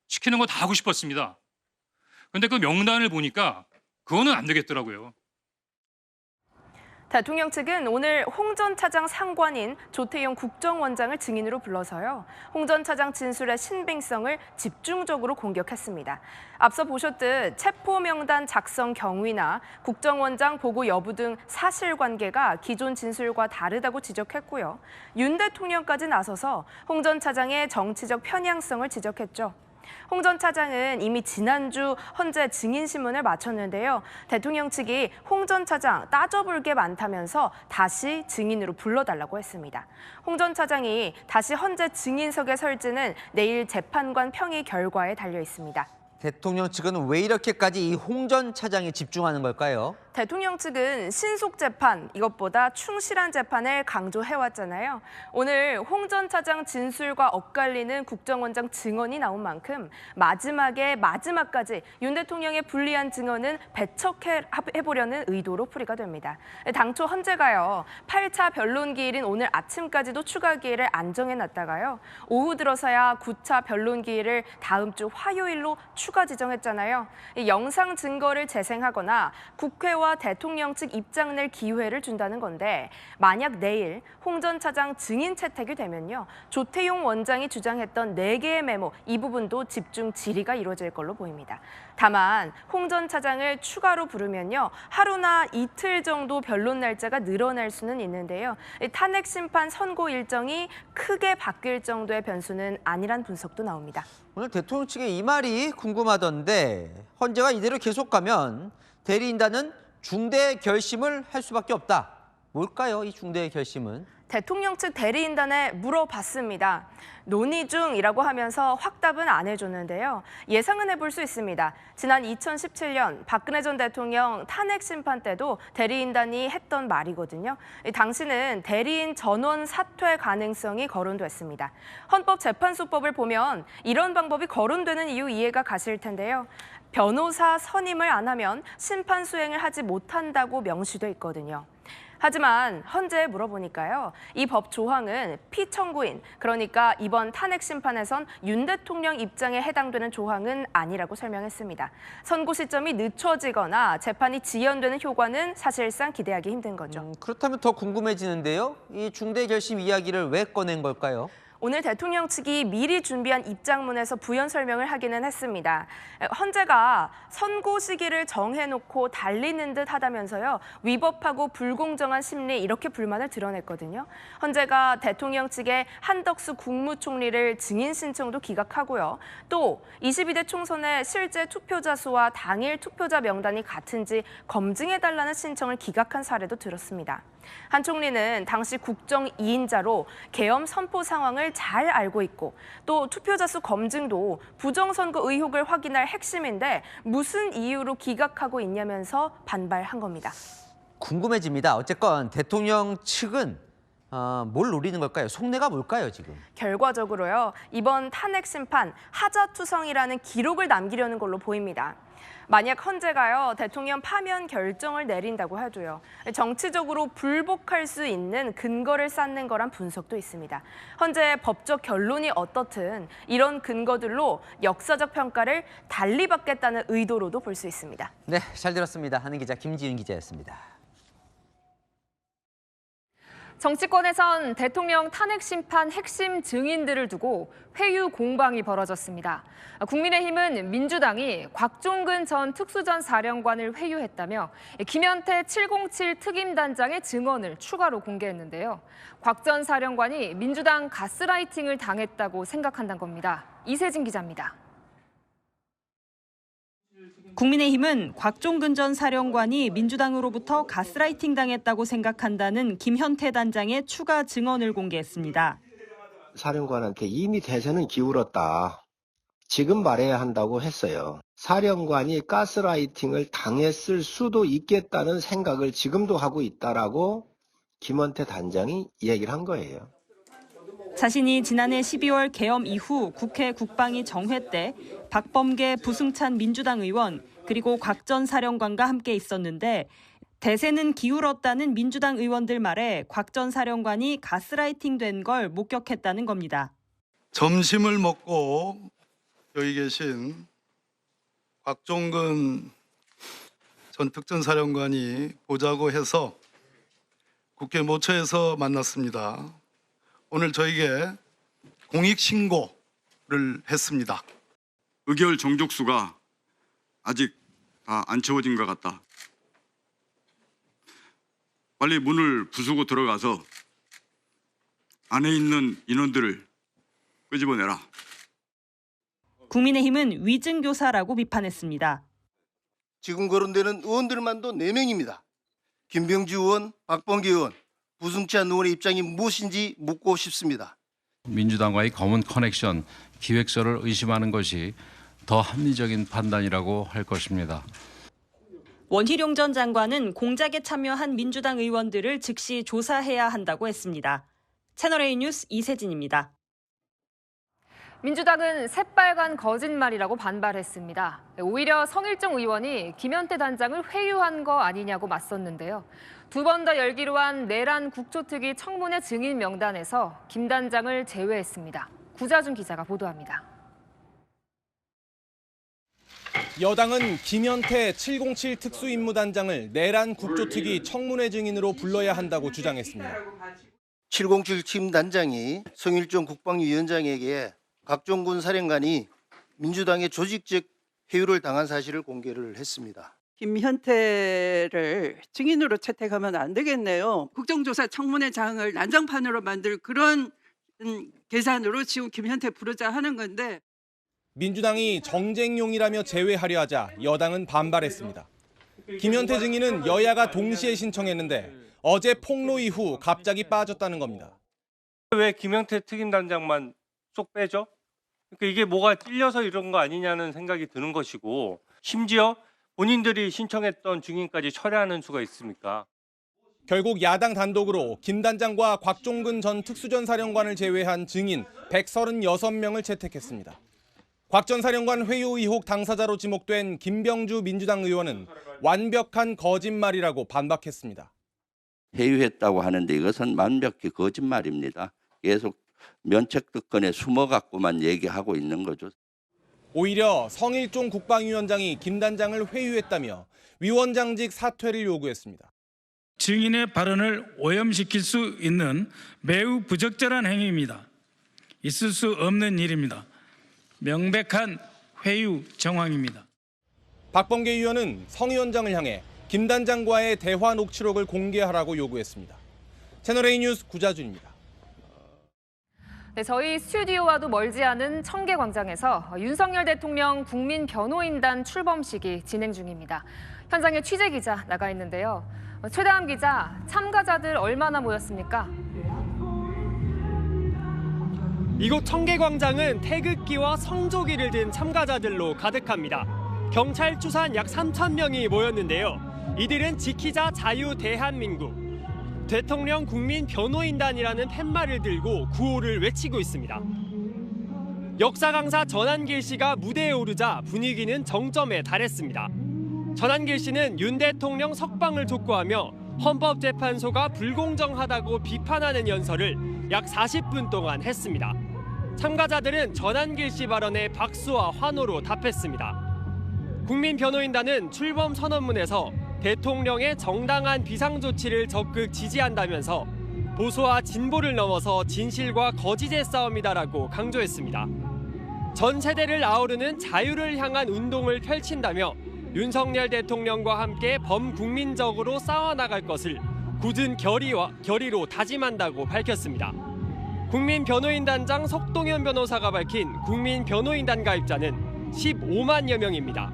시키는 거 다 하고 싶었습니다. 근데 그 명단을 보니까 그거는 안 되겠더라고요. 대통령 측은 오늘 홍 전 차장 상관인 조태용 국정원장을 증인으로 불러서요. 홍 전 차장 진술의 신빙성을 집중적으로 공격했습니다. 앞서 보셨듯 체포 명단 작성 경위나 국정원장 보고 여부 등 사실관계가 기존 진술과 다르다고 지적했고요. 윤 대통령까지 나서서 홍 전 차장의 정치적 편향성을 지적했죠. 홍 전 차장은 이미 지난주 헌재 증인신문을 마쳤는데요. 대통령 측이 홍 전 차장 따져볼 게 많다면서 다시 증인으로 불러달라고 했습니다. 홍 전 차장이 다시 헌재 증인석에 설지는 내일 재판관 평의 결과에 달려 있습니다. 대통령 측은 왜 이렇게까지 이 홍 전 차장에 집중하는 걸까요? 대통령 측은 신속 재판, 이것보다 충실한 재판을 강조해왔잖아요. 오늘 홍 전 차장 진술과 엇갈리는 국정원장 증언이 나온 만큼 마지막까지 윤 대통령의 불리한 증언은 배척해보려는 의도로 풀이가 됩니다. 당초 헌재가요, 8차 변론 기일인 오늘 아침까지도 추가 기일을 안정해놨다가요, 오후 들어서야 9차 변론 기일을 다음 주 화요일로 추가 지정했잖아요. 이 영상 증거를 재생하거나 국회와 대통령 측 입장 낼 기회를 준다는 건데, 만약 내일 홍 전 차장 증인 채택이 되면요, 조태용 원장이 주장했던 4개의 메모, 이 부분도 집중 질의가 이루어질 걸로 보입니다. 다만 홍 전 차장을 추가로 부르면요, 하루나 이틀 정도 변론 날짜가 늘어날 수는 있는데요. 탄핵 심판 선고 일정이 크게 바뀔 정도의 변수는 아니란 분석도 나옵니다. 오늘 대통령 측의 이 말이 궁금하던데, 헌재가 이대로 계속 가면 대리인단은 중대 결심을 할 수밖에 없다. 뭘까요, 이 중대 결심은? 대통령 측 대리인단에 물어봤습니다. 논의 중이라고 하면서 확답은 안 해줬는데요. 예상은 해볼 수 있습니다. 지난 2017년 박근혜 전 대통령 탄핵 심판 때도 대리인단이 했던 말이거든요. 당시는 대리인 전원 사퇴 가능성이 거론됐습니다. 헌법재판소법을 보면 이런 방법이 거론되는 이유 이해가 가실 텐데요. 변호사 선임을 안 하면 심판 수행을 하지 못한다고 명시돼 있거든요. 하지만 헌재에 물어보니까요, 이 법 조항은 피청구인, 그러니까 이번 탄핵 심판에선 윤 대통령 입장에 해당되는 조항은 아니라고 설명했습니다. 선고 시점이 늦춰지거나 재판이 지연되는 효과는 사실상 기대하기 힘든 거죠. 그렇다면 더 궁금해지는데요. 이 중대 결심 이야기를 왜 꺼낸 걸까요? 오늘 대통령 측이 미리 준비한 입장문에서 부연 설명을 하기는 했습니다. 헌재가 선고 시기를 정해놓고 달리는 듯 하다면서요. 위법하고 불공정한 심리 이렇게 불만을 드러냈거든요. 헌재가 대통령 측의 한덕수 국무총리를 증인 신청도 기각하고요. 또 22대 총선의 실제 투표자 수와 당일 투표자 명단이 같은지 검증해달라는 신청을 기각한 사례도 들었습니다. 한 총리는 당시 국정 2인자로 계엄 선포 상황을 잘 알고 있고 또 투표자 수 검증도 부정선거 의혹을 확인할 핵심인데 무슨 이유로 기각하고 있냐면서 반발한 겁니다. 궁금해집니다. 어쨌건 대통령 측은 뭘 노리는 걸까요? 속내가 뭘까요, 지금? 결과적으로요. 이번 탄핵 심판 하자투성이라는 기록을 남기려는 걸로 보입니다. 만약 헌재가요 대통령 파면 결정을 내린다고 해도요 정치적으로 불복할 수 있는 근거를 쌓는 거란 분석도 있습니다. 헌재의 법적 결론이 어떻든 이런 근거들로 역사적 평가를 달리 받겠다는 의도로도 볼 수 있습니다. 네, 잘 들었습니다. 하는 기자 김지윤 기자였습니다. 정치권에선 대통령 탄핵 심판 핵심 증인들을 두고 회유 공방이 벌어졌습니다. 국민의힘은 민주당이 곽종근 전 특수전사령관을 회유했다며 김현태 707 특임단장의 증언을 추가로 공개했는데요. 곽 전 사령관이 민주당 가스라이팅을 당했다고 생각한다는 겁니다. 이세진 기자입니다. 국민의힘은 곽종근 전 사령관이 민주당으로부터 가스라이팅 당했다고 생각한다는 김현태 단장의 추가 증언을 공개했습니다. 사령관한테 이미 대세는 기울었다. 지금 말해야 한다고 했어요. 사령관이 가스라이팅을 당했을 수도 있겠다는 생각을 지금도 하고 있다라고 김현태 단장이 얘기를 한 거예요. 자신이 지난해 12월 계엄 이후 국회 국방위 정회 때 박범계, 부승찬 민주당 의원 그리고 곽 전 사령관과 함께 있었는데 대세는 기울었다는 민주당 의원들 말에 곽 전 사령관이 가스라이팅 된 걸 목격했다는 겁니다. 점심을 먹고 여기 계신 곽종근 전 특전사령관이 보자고 해서 국회 모처에서 만났습니다. 오늘 저에게 공익신고를 했습니다. 의결 정족수가 아직 다 안 채워진 것 같다. 빨리 문을 부수고 들어가서 안에 있는 인원들을 끄집어내라. 국민의힘은 위증교사라고 비판했습니다. 지금 거론되는 의원들만도 4명입니다. 김병주 의원, 박범계 의원, 부승찬 의원의 입장이 무엇인지 묻고 싶습니다. 민주당과의 검은 커넥션, 기획서를 의심하는 것이 더 합리적인 판단이라고 할 것입니다. 원희룡 전 장관은 공작에 참여한 민주당 의원들을 즉시 조사해야 한다고 했습니다. 채널A 뉴스 이세진입니다. 민주당은 새빨간 거짓말이라고 반발했습니다. 오히려 성일종 의원이 김현태 단장을 회유한 거 아니냐고 맞섰는데요. 두 번 더 열기로 한 내란 국조특위 청문회 증인 명단에서 김 단장을 제외했습니다. 구자준 기자가 보도합니다. 여당은 김현태 707 특수임무단장을 내란 국조특위 청문회 증인으로 불러야 한다고 주장했습니다. 707 팀단장이 성일종 국방위원장에게 곽종근 사령관이 민주당의 조직적 회유를 당한 사실을 공개를 했습니다. 김현태를 증인으로 채택하면 안 되겠네요. 국정조사 청문회장을 난장판으로 만들 그런 계산으로 지금 김현태 부르자 하는 건데. 민주당이 정쟁용이라며 제외하려 하자 여당은 반발했습니다. 김현태 증인은 여야가 동시에 신청했는데 어제 폭로 이후 갑자기 빠졌다는 겁니다. 왜 김현태 특임단장만 쏙 빼죠? 그러니까 이게 뭐가 찔려서 이런 거 아니냐는 생각이 드는 것이고 심지어 본인들이 신청했던 증인까지 철회하는 수가 있습니까? 결국 야당 단독으로 김 단장과 곽종근 전 특수전사령관을 제외한 증인 136명을 채택했습니다. 곽 전 사령관 회유 의혹 당사자로 지목된 김병주 민주당 의원은 완벽한 거짓말이라고 반박했습니다. 회유했다고 하는데 이것은 완벽히 거짓말입니다. 계속 면책특권에 숨어갖고만 얘기하고 있는 거죠. 오히려 성일종 국방위원장이 김 단장을 회유했다며 위원장직 사퇴를 요구했습니다. 증인의 발언을 오염시킬 수 있는 매우 부적절한 행위입니다. 있을 수 없는 일입니다. 명백한 회유 정황입니다. 박범계 의원은 성 위원장을 향해 김 단장과의 대화 녹취록을 공개하라고 요구했습니다. 채널A 뉴스 구자준입니다. 네, 저희 스튜디오와도 멀지 않은 청계광장에서 윤석열 대통령 국민변호인단 출범식이 진행 중입니다. 현장에 취재기자 나가 있는데요. 최다함 기자, 참가자들 얼마나 모였습니까? 이곳 청계광장은 태극기와 성조기를 든 참가자들로 가득합니다. 경찰 추산 약 3,000명이 모였는데요. 이들은 지키자 자유 대한민국, 대통령 국민변호인단이라는 팻말을 들고 구호를 외치고 있습니다. 역사 강사 전한길 씨가 무대에 오르자 분위기는 정점에 달했습니다. 전한길 씨는 윤 대통령 석방을 촉구하며 헌법재판소가 불공정하다고 비판하는 연설을 약 40분 동안 했습니다. 참가자들은 전한길 씨 발언에 박수와 환호로 답했습니다. 국민변호인단은 출범 선언문에서 대통령의 정당한 비상조치를 적극 지지한다면서 보수와 진보를 넘어서 진실과 거짓의 싸움이다라고 강조했습니다. 전 세대를 아우르는 자유를 향한 운동을 펼친다며 윤석열 대통령과 함께 범국민적으로 싸워나갈 것을 굳은 결의로 다짐한다고 밝혔습니다. 국민변호인단장 석동현 변호사가 밝힌 국민변호인단 가입자는 15만여 명입니다.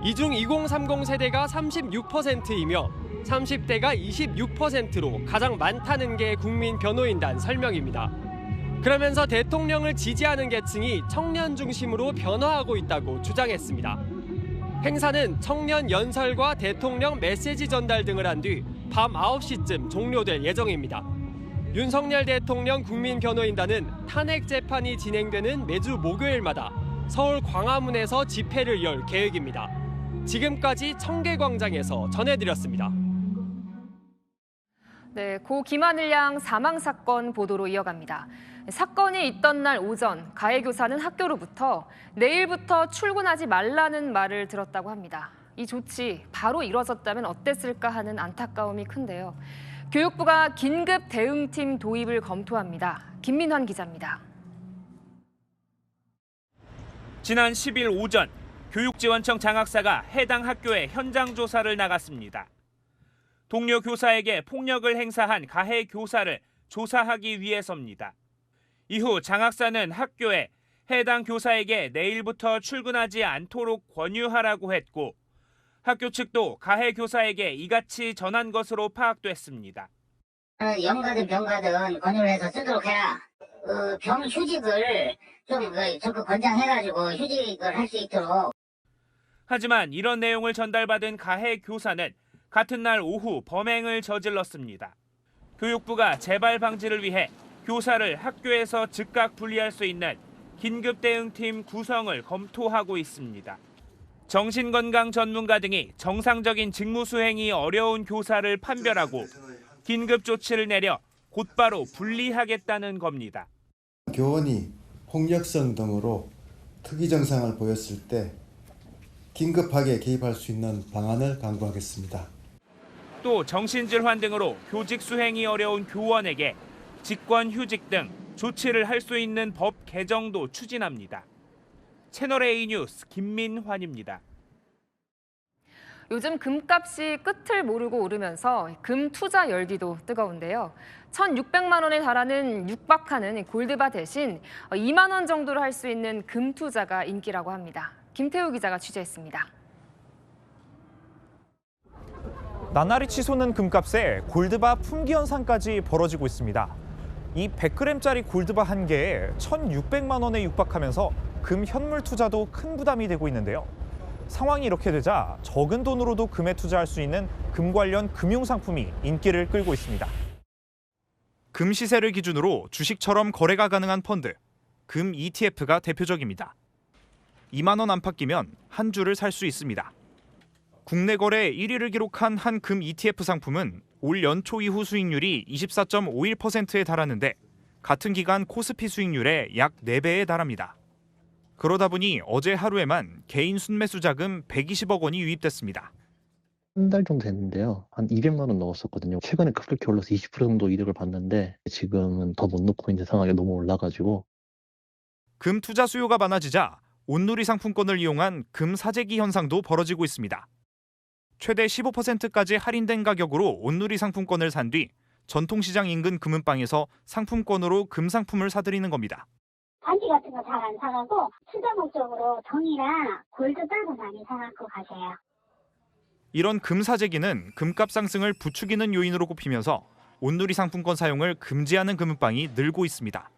이 중 2030 세대가 36%이며 30대가 26%로 가장 많다는 게 국민변호인단 설명입니다. 그러면서 대통령을 지지하는 계층이 청년 중심으로 변화하고 있다고 주장했습니다. 행사는 청년 연설과 대통령 메시지 전달 등을 한 뒤 밤 9시쯤 종료될 예정입니다. 윤석열 대통령 국민변호인단은 탄핵 재판이 진행되는 매주 목요일마다 서울 광화문에서 집회를 열 계획입니다. 지금까지 청계광장에서 전해드렸습니다. 네, 고 김하늘 양 사망 사건 보도로 이어갑니다. 사건이 있던 날 오전 가해 교사는 학교로부터 내일부터 출근하지 말라는 말을 들었다고 합니다. 이 조치 바로 이뤄졌다면 어땠을까 하는 안타까움이 큰데요. 교육부가 긴급 대응팀 도입을 검토합니다. 김민환 기자입니다. 지난 10일 오전 교육지원청 장학사가 해당 학교에 현장 조사를 나갔습니다. 동료 교사에게 폭력을 행사한 가해 교사를 조사하기 위해서입니다. 이후 장학사는 학교에 해당 교사에게 내일부터 출근하지 않도록 권유하라고 했고 학교 측도 가해 교사에게 이같이 전한 것으로 파악됐습니다. 영가든 병가든 권유를 해서 쓰도록 해라. 병휴직을 좀 적극 권장해가지고 휴직을 할 수 있도록. 하지만 이런 내용을 전달받은 가해 교사는 같은 날 오후 범행을 저질렀습니다. 교육부가 재발 방지를 위해 교사를 학교에서 즉각 분리할 수 있는 긴급 대응팀 구성을 검토하고 있습니다. 정신건강 전문가 등이 정상적인 직무 수행이 어려운 교사를 판별하고 긴급 조치를 내려 곧바로 분리하겠다는 겁니다. 교원이 폭력성 등으로 특이 증상을 보였을 때 긴급하게 개입할 수 있는 방안을 강구하겠습니다. 또 정신질환 등으로 교직 수행이 어려운 교원에게 직권휴직 등 조치를 할 수 있는 법 개정도 추진합니다. 채널A 뉴스 김민환입니다. 요즘 금값이 끝을 모르고 오르면서 금 투자 열기도 뜨거운데요. 1,600만 원에 달하는 육박하는 골드바 대신 2만 원 정도로 할 수 있는 금 투자가 인기라고 합니다. 김태우 기자가 취재했습니다. 나날이 치솟는 금값에 골드바 품귀 현상까지 벌어지고 있습니다. 이 100g짜리 골드바 한 개에 1,600만 원에 육박하면서 금 현물 투자도 큰 부담이 되고 있는데요. 상황이 이렇게 되자 적은 돈으로도 금에 투자할 수 있는 금 관련 금융 상품이 인기를 끌고 있습니다. 금 시세를 기준으로 주식처럼 거래가 가능한 펀드, 금 ETF가 대표적입니다. 2만 원 안팎이면 한 주를 살 수 있습니다. 국내 거래 1위를 기록한 한 금 ETF 상품은 올 연초 이후 수익률이 24.51%에 달하는데 같은 기간 코스피 수익률의 약 4배에 달합니다. 그러다 보니 어제 하루에만 개인 순매수 자금 120억 원이 유입됐습니다. 한 달 정도 됐는데요. 한 200만 원 넣었었거든요. 최근에 급격히 올라서 20% 정도 이득을 봤는데 지금은 더 못 넣고 있는 상황이 너무 올라가지고 금 투자 수요가 많아지자 온누리 상품권을 이용한 금 사재기 현상도 벌어지고 있습니다. 최대 15%까지 할인된 가격으로 온누리 상품권을 산 뒤 전통시장 인근 금은방에서 상품권으로 금 상품을 사들이는 겁니다. 반지 같은 거 잘 안 사가고 투자 목적으로 정이랑 골드 따로 많이 사갖고 가세요. 이런 금 사재기는 금값 상승을 부추기는 요인으로 꼽히면서 온누리 상품권 사용을 금지하는 금은방이 늘고 있습니다.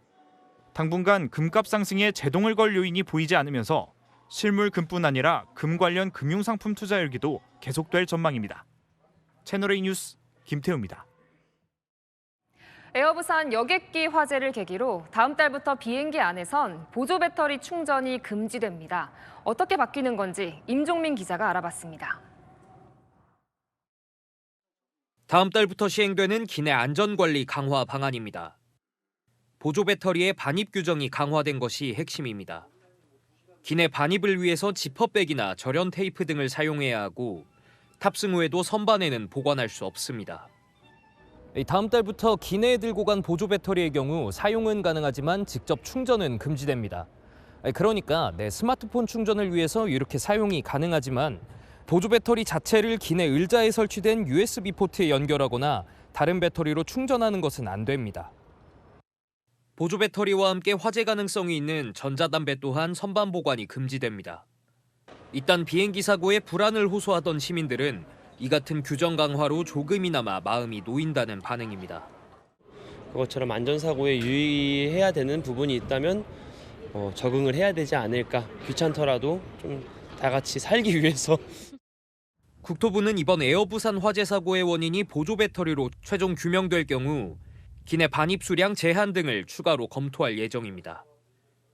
당분간 금값 상승에 제동을 걸 요인이 보이지 않으면서 실물 금뿐 아니라 금 관련 금융상품 투자 열기도 계속될 전망입니다. 채널A 뉴스 김태우입니다. 에어부산 여객기 화재를 계기로 다음 달부터 비행기 안에선 보조 배터리 충전이 금지됩니다. 어떻게 바뀌는 건지 임종민 기자가 알아봤습니다. 다음 달부터 시행되는 기내 안전관리 강화 방안입니다. 보조 배터리의 반입 규정이 강화된 것이 핵심입니다. 기내 반입을 위해서 지퍼백이나 절연 테이프 등을 사용해야 하고 탑승 후에도 선반에는 보관할 수 없습니다. 다음 달부터 기내에 들고 간 보조 배터리의 경우 사용은 가능하지만 직접 충전은 금지됩니다. 그러니까 내 스마트폰 충전을 위해서 이렇게 사용이 가능하지만 보조 배터리 자체를 기내 의자에 설치된 USB 포트에 연결하거나 다른 배터리로 충전하는 것은 안 됩니다. 보조 배터리와 함께 화재 가능성이 있는 전자담배 또한 선반 보관이 금지됩니다. 이딴 비행기 사고에 불안을 호소하던 시민들은 이 같은 규정 강화로 조금이나마 마음이 놓인다는 반응입니다. 그것처럼 안전사고에 유의해야 되는 부분이 있다면 적응을 해야 되지 않을까. 귀찮더라도 좀 다 같이 살기 위해서. 국토부는 이번 에어부산 화재 사고의 원인이 보조 배터리로 최종 규명될 경우 기내 반입 수량 제한 등을 추가로 검토할 예정입니다.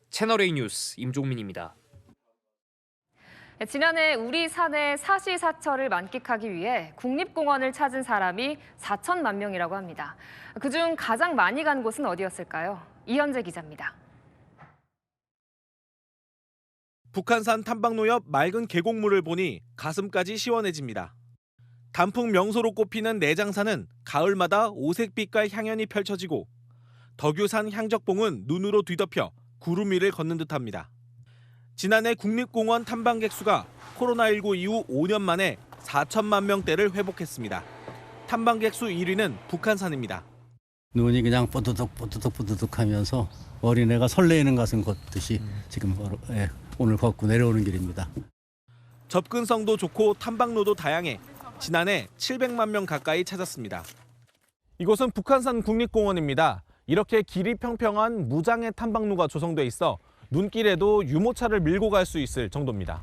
채널A 뉴스 임종민입니다. 지난해 우리 산의 사시사철을 만끽하기 위해 국립공원을 찾은 사람이 4천만 명이라고 합니다. 그중 가장 많이 간 곳은 어디였을까요? 이현재 기자입니다. 북한산 탐방로 옆 맑은 계곡물을 보니 가슴까지 시원해집니다. 단풍 명소로 꼽히는 내장산은 가을마다 오색빛깔 향연이 펼쳐지고 덕유산 향적봉은 눈으로 뒤덮여 구름 위를 걷는 듯합니다. 지난해 국립공원 탐방객 수가 코로나19 이후 5년 만에 4천만 명대를 회복했습니다. 탐방객 수 1위는 북한산입니다. 눈이 그냥 뽀드득 하면서 어린애가 설레이는 가슴 걷듯이 지금 오늘 걷고 내려오는 길입니다. 접근성도 좋고 탐방로도 다양해 지난해 700만 명 가까이 찾았습니다. 이곳은 북한산 국립공원입니다. 이렇게 길이 평평한 무장의 탐방로가 조성돼 있어 눈길에도 유모차를 밀고 갈 수 있을 정도입니다.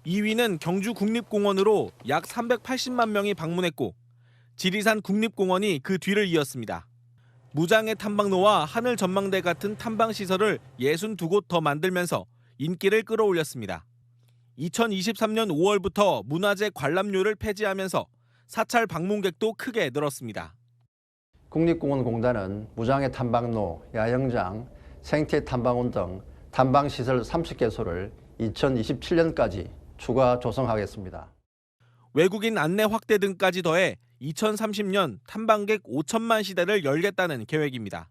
2위는 경주 국립공원으로 약 380만 명이 방문했고 지리산 국립공원이 그 뒤를 이었습니다. 무장의 탐방로와 하늘 전망대 같은 탐방시설을 62곳 더 만들면서 인기를 끌어올렸습니다. 2023년 5월부터 문화재 관람료를 폐지하면서 사찰 방문객도 크게 늘었습니다. 국립공원공단은 무장의 탐방로, 야영장, 생태 탐방원 등 탐방시설 30개소를 2027년까지 추가 조성하겠습니다. 외국인 안내 확대 등까지 더해 2030년 탐방객 5천만 시대를 열겠다는 계획입니다.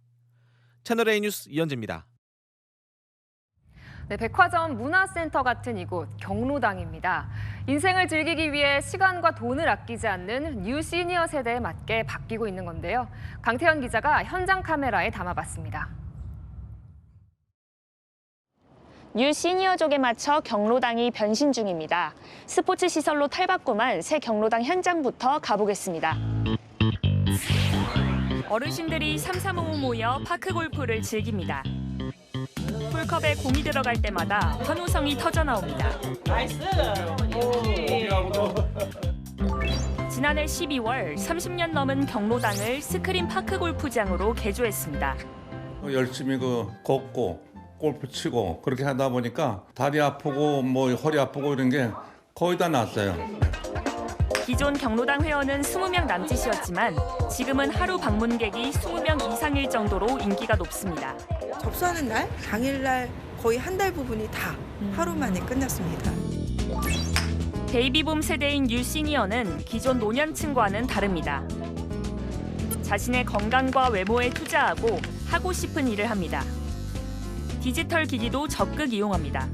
채널A 뉴스 이현재입니다. 네, 백화점 문화센터 같은 이곳 경로당입니다. 인생을 즐기기 위해 시간과 돈을 아끼지 않는 뉴 시니어 세대에 맞게 바뀌고 있는 건데요. 강태현 기자가 현장 카메라에 담아봤습니다. 뉴 시니어족에 맞춰 경로당이 변신 중입니다. 스포츠 시설로 탈바꿈한 새 경로당 현장부터 가보겠습니다. 어르신들이 삼삼오오 모여 파크 골프를 즐깁니다. 풀컵에 공이 들어갈 때마다 환호성이 터져나옵니다. 나이스! 지난해 12월 30년 넘은 경로당을 스크린 파크 골프장으로 개조했습니다. 열심히 걷고 골프 치고 그렇게 하다 보니까 다리 아프고 허리 아프고 이런 게 거의 다 났어요. 기존 경로당 회원은 20명 남짓이었지만 지금은 하루 방문객이 20명 이상일 정도로 인기가 높습니다. 접수하는 날, 당일날 거의 한 달 부분이 다 하루 만에 끝났습니다. 베이비붐 세대인 뉴 시니어는 기존 노년층과는 다릅니다. 자신의 건강과 외모에 투자하고 하고 싶은 일을 합니다. 디지털 기기도 적극 이용합니다.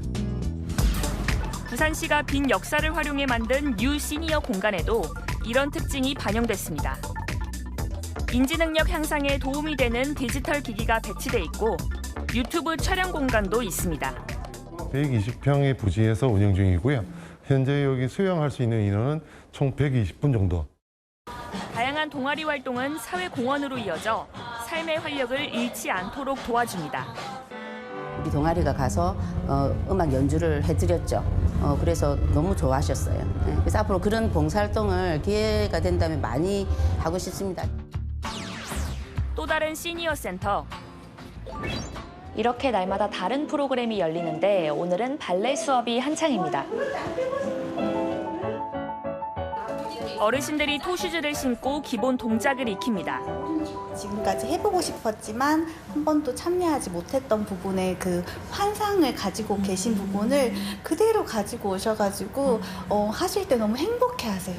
부산시가 빈 역사를 활용해 만든 뉴 시니어 공간에도 이런 특징이 반영됐습니다. 인지능력 향상에 도움이 되는 디지털 기기가 배치돼 있고 유튜브 촬영 공간도 있습니다. 120평의 부지에서 운영 중이고요. 현재 여기 수용할 수 있는 인원은 총 120분 정도. 다양한 동아리 활동은 사회 공헌으로 이어져 삶의 활력을 잃지 않도록 도와줍니다. 우리 동아리가 가서 음악 연주를 해드렸죠. 그래서 너무 좋아하셨어요. 그래서 앞으로 그런 봉사활동을 기회가 된다면 많이 하고 싶습니다. 또 다른 시니어 센터. 이렇게 날마다 다른 프로그램이 열리는데 오늘은 발레 수업이 한창입니다. 어르신들이 토슈즈를 신고 기본 동작을 익힙니다. 지금까지 해보고 싶었지만 한 번도 참여하지 못했던 부분의 그 환상을 가지고 계신 부분을 그대로 가지고 오셔가지고 하실 때 너무 행복해하세요.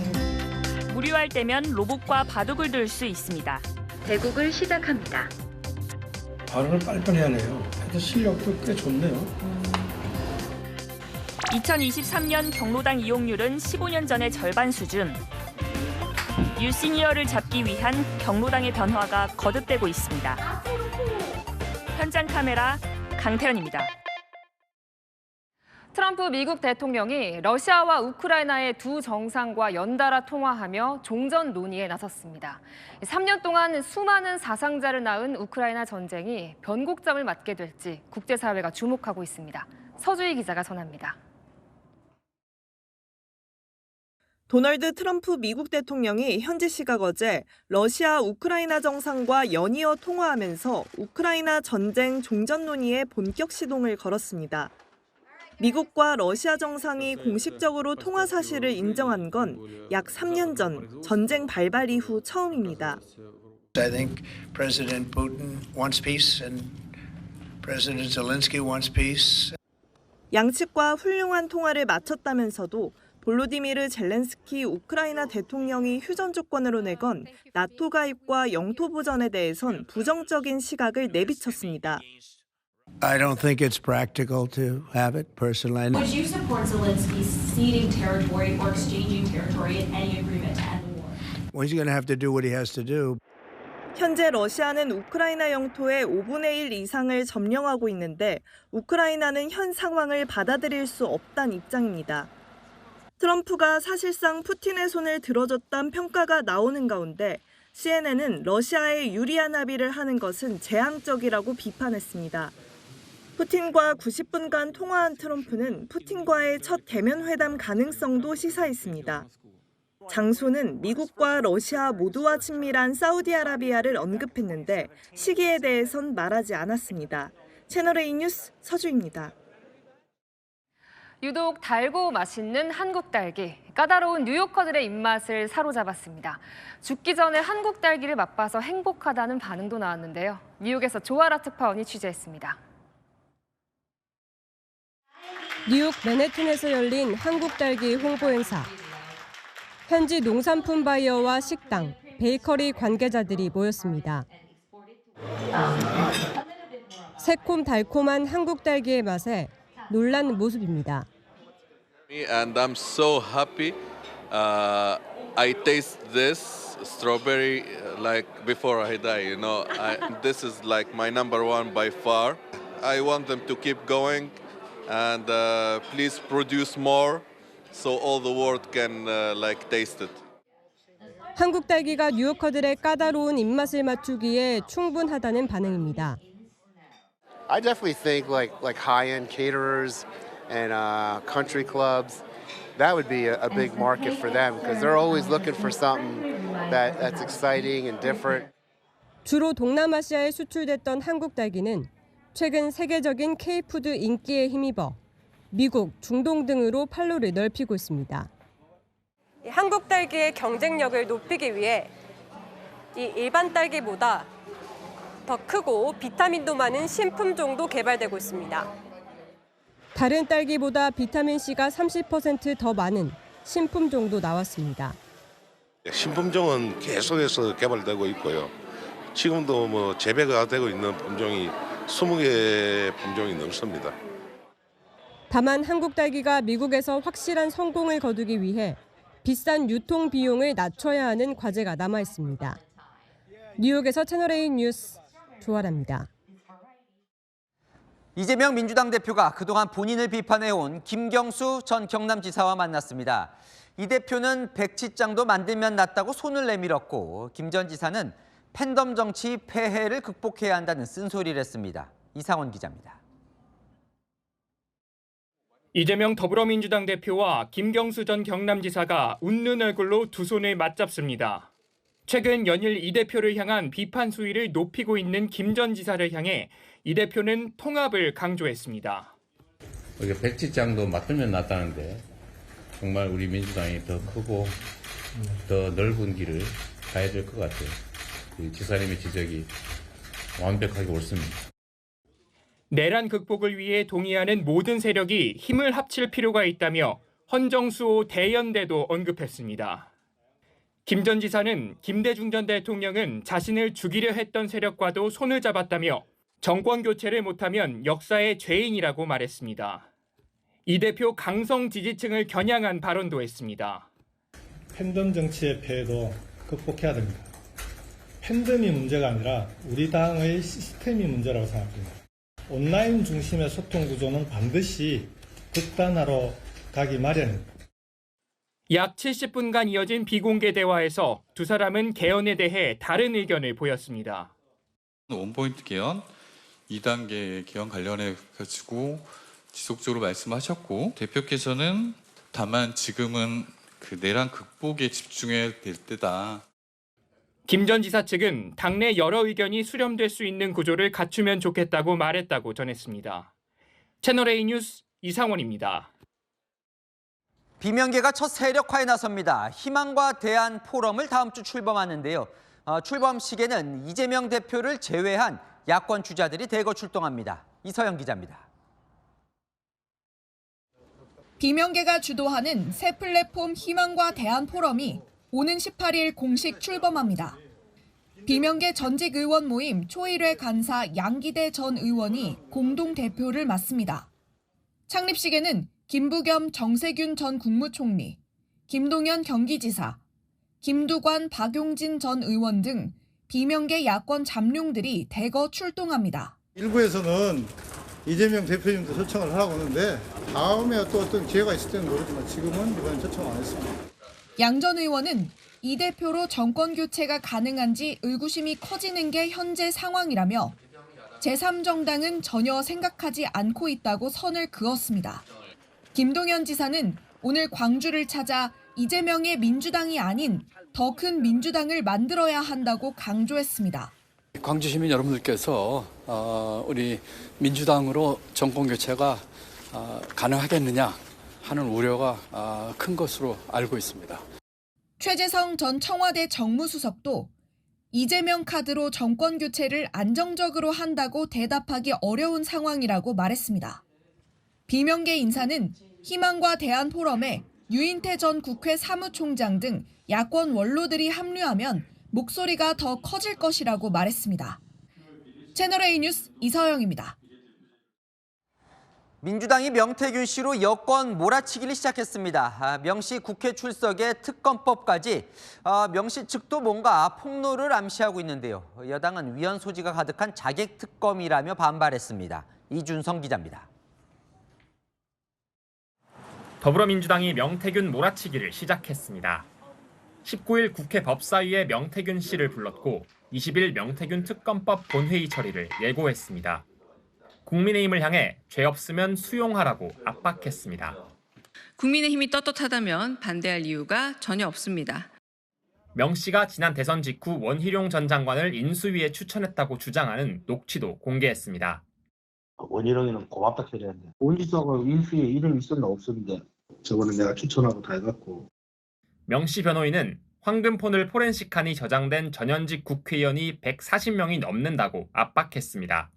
무료할 때면 로봇과 바둑을 둘 수 있습니다. 대국을 시작합니다. 발음을 빨리빨리 하네요. 그래도 실력도 꽤 좋네요. 2023년 경로당 이용률은 15년 전의 절반 수준. 뉴시니어를 잡기 위한 경로당의 변화가 거듭되고 있습니다. 현장 카메라 강태현입니다. 트럼프 미국 대통령이 러시아와 우크라이나의 두 정상과 연달아 통화하며 종전 논의에 나섰습니다. 3년 동안 수많은 사상자를 낳은 우크라이나 전쟁이 변곡점을 맞게 될지 국제사회가 주목하고 있습니다. 서주희 기자가 전합니다. 도널드 트럼프 미국 대통령이 현지 시각 어제 러시아 우크라이나 정상과 연이어 통화하면서 우크라이나 전쟁 종전 논의에 본격 시동을 걸었습니다. 미국과 러시아 정상이 공식적으로 통화 사실을 인정한 건 약 3년 전 전쟁 발발 이후 처음입니다. I think President Putin wants peace and President Zelensky wants peace. 양측과 훌륭한 통화를 마쳤다면서도 볼로디미르 젤렌스키 우크라이나 대통령이 휴전 조건으로 내건 나토 가입과 영토 보전에 대해선 부정적인 시각을 내비쳤습니다. I don't think it's practical to have it personally. Would you support Zelensky ceding territory or exchanging territory in any agreement to end the war? Well, he's going to have to do what he has to do. 현재 러시아는 우크라이나 영토의 5분의 1 이상을 점령하고 있는데 우크라이나는 현 상황을 받아들일 수 없다는 입장입니다. 트럼프가 사실상 푸틴의 손을 들어줬다는 평가가 나오는 가운데 CNN은 러시아에 유리한 합의를 하는 것은 재앙적이라고 비판했습니다. 푸틴과 90분간 통화한 트럼프는 푸틴과의 첫 대면 회담 가능성도 시사했습니다. 장소는 미국과 러시아 모두와 친밀한 사우디아라비아를 언급했는데 시기에 대해선 말하지 않았습니다. 채널A 뉴스 서주입니다. 유독 달고 맛있는 한국 딸기. 까다로운 뉴요커들의 입맛을 사로잡았습니다. 죽기 전에 한국 딸기를 맛봐서 행복하다는 반응도 나왔는데요. 뉴욕에서 조아라 특파원이 취재했습니다. 뉴욕 맨해튼에서 열린 한국 딸기 홍보 행사. 현지 농산품 바이어와 식당, 베이커리 관계자들이 모였습니다. 새콤달콤한 한국 딸기의 맛에 놀란 모습입니다. And I'm so happy. I taste this strawberry like before I die. You know, this is like my number one by far. I want them to keep going, and please produce more, so all the world can like taste it. 한국 딸기가 뉴요커들의 까다로운 입맛을 맞추기에 충분하다는 반응입니다. I definitely think like high-end caterers and country clubs, that would be a big market for them because they're always looking for something that's exciting and different. 주로 동남아시아에 수출됐던 한국 딸기는 최근 세계적인 K-푸드 인기에 힘입어 미국, 중동 등으로 판로를 넓히고 있습니다. 한국 딸기의 경쟁력을 높이기 위해 이 일반 딸기보다 더 크고 비타민도 많은 신품종도 개발되고 있습니다. 다른 딸기보다 비타민C가 30% 더 많은 신품종도 나왔습니다. 신품종은 계속해서 개발되고 있고요. 지금도 재배가 되고 있는 품종이 20개 품종이 넘습니다. 다만 한국 딸기가 미국에서 확실한 성공을 거두기 위해 비싼 유통 비용을 낮춰야 하는 과제가 남아 있습니다. 뉴욕에서 채널A 뉴스 조아라입니다. 이재명 민주당 대표가 그동안 본인을 비판해온 김경수 전 경남지사와 만났습니다. 이 대표는 백지장도 만들면 낫다고 손을 내밀었고 김 전 지사는 팬덤 정치 폐해를 극복해야 한다는 쓴소리를 했습니다. 이상원 기자입니다. 이재명 더불어민주당 대표와 김경수 전 경남지사가 웃는 얼굴로 두 손을 맞잡습니다. 최근 연일 이 대표를 향한 비판 수위를 높이고 있는 김 전 지사를 향해 이 대표는 통합을 강조했습니다. 이게 백지장도 맡으면 낫다는데 정말 우리 민주당이 더 크고 더 넓은 길을 가야 될 것 같아요. 지사님의 지적이 완벽하게 옳습니다. 내란 극복을 위해 동의하는 모든 세력이 힘을 합칠 필요가 있다며 헌정수호 대연대도 언급했습니다. 김 전 지사는 김대중 전 대통령은 자신을 죽이려 했던 세력과도 손을 잡았다며 정권 교체를 못하면 역사의 죄인이라고 말했습니다. 이 대표 강성 지지층을 겨냥한 발언도 했습니다. 팬덤 정치의 폐해도 극복해야 됩니다. 팬덤이 문제가 아니라 우리 당의 시스템이 문제라고 생각합니다. 온라인 중심의 소통 구조는 반드시 극단화로 가기 마련입니다. 약 70분간 이어진 비공개 대화에서 두 사람은 개헌에 대해 다른 의견을 보였습니다. 원포인트 개헌, 2단계 개헌 관련해 가지고 지속적으로 말씀하셨고 대표께서는 다만 지금은 그 내란 극복에 집중해야 될 때다. 김 전 지사 측은 당내 여러 의견이 수렴될 수 있는 구조를 갖추면 좋겠다고 말했다고 전했습니다. 채널A 뉴스 이상원입니다. 비명계가 첫 세력화에 나섭니다. 희망과 대안 포럼을 다음 주 출범하는데요. 출범식에는 이재명 대표를 제외한 야권 주자들이 대거 출동합니다. 이서영 기자입니다. 비명계가 주도하는 새 플랫폼 희망과 대안 포럼이 오는 18일 공식 출범합니다. 비명계 전직 의원 모임 초일회 간사 양기대 전 의원이 공동 대표를 맡습니다. 창립식에는 김부겸 정세균 전 국무총리, 김동연 경기지사, 김두관 박용진 전 의원 등 비명계 야권 잠룡들이 대거 출동합니다. 일부에서는 이재명 대표님도 초청을 하라고 하는데 다음에 또 어떤 기회가 있을 때는 모르지만 지금은 이번 초청 안 했습니다. 양 전 의원은 이 대표로 정권 교체가 가능한지 의구심이 커지는 게 현재 상황이라며 제3정당은 전혀 생각하지 않고 있다고 선을 그었습니다. 김동연 지사는 오늘 광주를 찾아 이재명의 민주당이 아닌 더 큰 민주당을 만들어야 한다고 강조했습니다. 광주 시민 여러분들께서 우리 민주당으로 정권 교체가 가능하겠느냐 하는 우려가 큰 것으로 알고 있습니다. 최재성 전 청와대 정무수석도 이재명 카드로 정권 교체를 안정적으로 한다고 대답하기 어려운 상황이라고 말했습니다. 비명계 인사는 희망과 대안 포럼에 유인태 전 국회 사무총장 등 야권 원로들이 합류하면 목소리가 더 커질 것이라고 말했습니다. 채널A 뉴스 이서영입니다. 민주당이 명태균 씨로 여권 몰아치기를 시작했습니다. 명 씨 국회 출석에 특검법까지 명 씨 측도 뭔가 폭로를 암시하고 있는데요. 여당은 위헌 소지가 가득한 자객 특검이라며 반발했습니다. 이준성 기자입니다. 더불어민주당이 명태균 몰아치기를 시작했습니다. 19일 국회 법사위에 명태균 씨를 불렀고 20일 명태균 특검법 본회의 처리를 예고했습니다. 국민의힘을 향해 죄 없으면 수용하라고 압박했습니다. 국민의힘이 떳떳하다면 반대할 이유가 전혀 없습니다. 명 씨가 지난 대선 직후 원희룡 전 장관을 인수위에 추천했다고 주장하는 녹취도 공개했습니다. 원희룡이는 고맙다 해야 돼. 원지사가 인수위에 이름이 있었나 없었는데 저번에 내가 추천하고 다 해갖고. 명 씨 변호인은 황금폰을 포렌식하니 저장된 전현직 국회의원이 140명이 넘는다고 압박했습니다.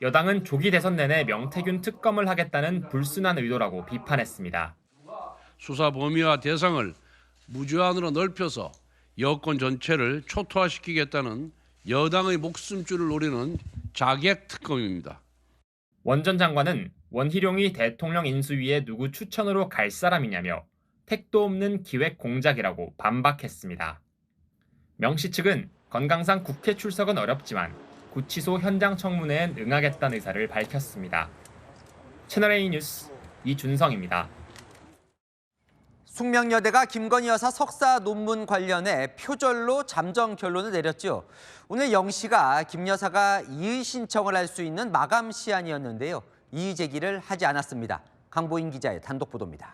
여당은 조기 대선 내내 명태균 특검을 하겠다는 불순한 의도라고 비판했습니다. 수사 범위와 대상을 무제한으로 넓혀서 여권 전체를 초토화시키겠다는 여당의 목숨줄을 노리는 자객 특검입니다. 원 전 장관은 원희룡이 대통령 인수위에 누구 추천으로 갈 사람이냐며 택도 없는 기획 공작이라고 반박했습니다. 명 씨 측은 건강상 국회 출석은 어렵지만 구치소 현장 청문회엔 응하겠다는 의사를 밝혔습니다. 채널A 뉴스 이준성입니다. 숙명여대가 김건희 여사 석사 논문 관련해 표절로 잠정 결론을 내렸죠. 오늘 0시가 김 여사가 이의 신청을 할 수 있는 마감 시한이었는데요. 이의 제기를 하지 않았습니다. 강보인 기자의 단독 보도입니다.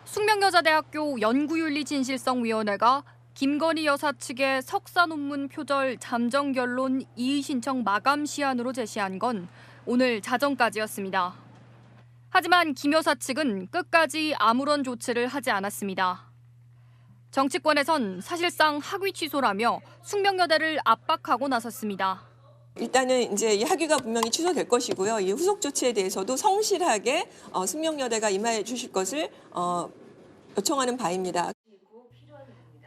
숙명여자대학교 연구윤리진실성위원회가 김건희 여사 측의 석사 논문 표절 잠정 결론 이의 신청 마감 시한으로 제시한 건 오늘 자정까지였습니다. 하지만 김 여사 측은 끝까지 아무런 조치를 하지 않았습니다. 정치권에선 사실상 학위 취소라며 숙명여대를 압박하고 나섰습니다. 일단은 이제 이 학위가 분명히 취소될 것이고요. 이 후속 조치에 대해서도 성실하게 숙명여대가 임하여 주실 것을 요청하는 바입니다.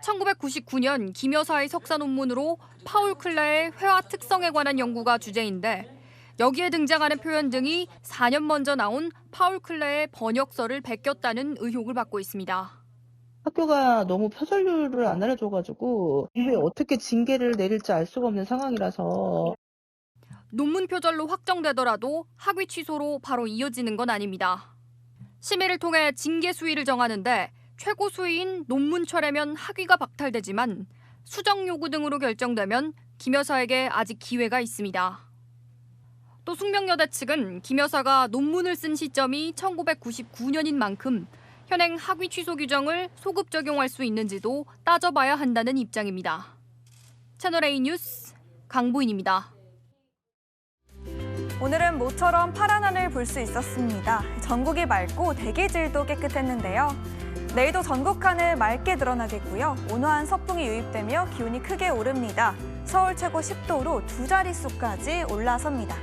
1999년 김 여사의 석사 논문으로 파울 클레의 회화 특성에 관한 연구가 주제인데 여기에 등장하는 표현 등이 4년 먼저 나온 파울 클레의 번역서를 베꼈다는 의혹을 받고 있습니다. 학교가 너무 표절률을 안 알려줘가지고 이게 어떻게 징계를 내릴지 알 수가 없는 상황이라서. 논문 표절로 확정되더라도 학위 취소로 바로 이어지는 건 아닙니다. 심의를 통해 징계 수위를 정하는데 최고 수위인 논문 철회면 학위가 박탈되지만 수정 요구 등으로 결정되면 김 여사에게 아직 기회가 있습니다. 또 숙명여대 측은 김 여사가 논문을 쓴 시점이 1999년인 만큼 현행 학위 취소 규정을 소급 적용할 수 있는지도 따져봐야 한다는 입장입니다. 채널A 뉴스 강보인입니다. 오늘은 모처럼 파란 하늘 볼 수 있었습니다. 전국이 맑고 대기질도 깨끗했는데요. 내일도 전국 하늘 맑게 드러나겠고요. 온화한 서풍이 유입되며 기온이 크게 오릅니다. 서울 최고 10도로 두 자릿수까지 올라섭니다.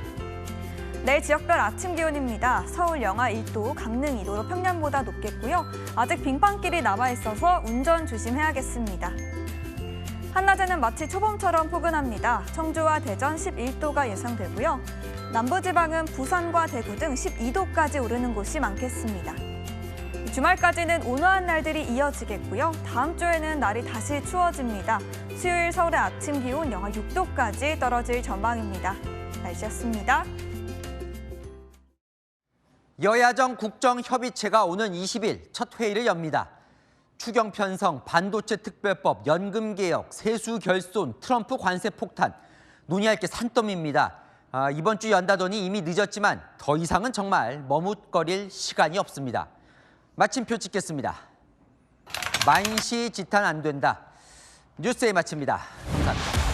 내일 지역별 아침 기온입니다. 서울 영하 1도, 강릉 2도로 평년보다 높겠고요. 아직 빙판길이 남아있어서 운전 조심해야겠습니다. 한낮에는 마치 초봄처럼 포근합니다. 청주와 대전 11도가 예상되고요. 남부지방은 부산과 대구 등 12도까지 오르는 곳이 많겠습니다. 주말까지는 온화한 날들이 이어지겠고요. 다음 주에는 날이 다시 추워집니다. 수요일 서울의 아침 기온 영하 6도까지 떨어질 전망입니다. 날씨였습니다. 여야정 국정협의체가 오는 20일 첫 회의를 엽니다. 추경 편성, 반도체 특별법, 연금개혁, 세수 결손, 트럼프 관세 폭탄. 논의할 게 산더미입니다. 이번 주 연다더니 이미 늦었지만 더 이상은 정말 머뭇거릴 시간이 없습니다. 마침표 찍겠습니다. 만시지탄 안 된다. 뉴스에 마칩니다. 감사합니다.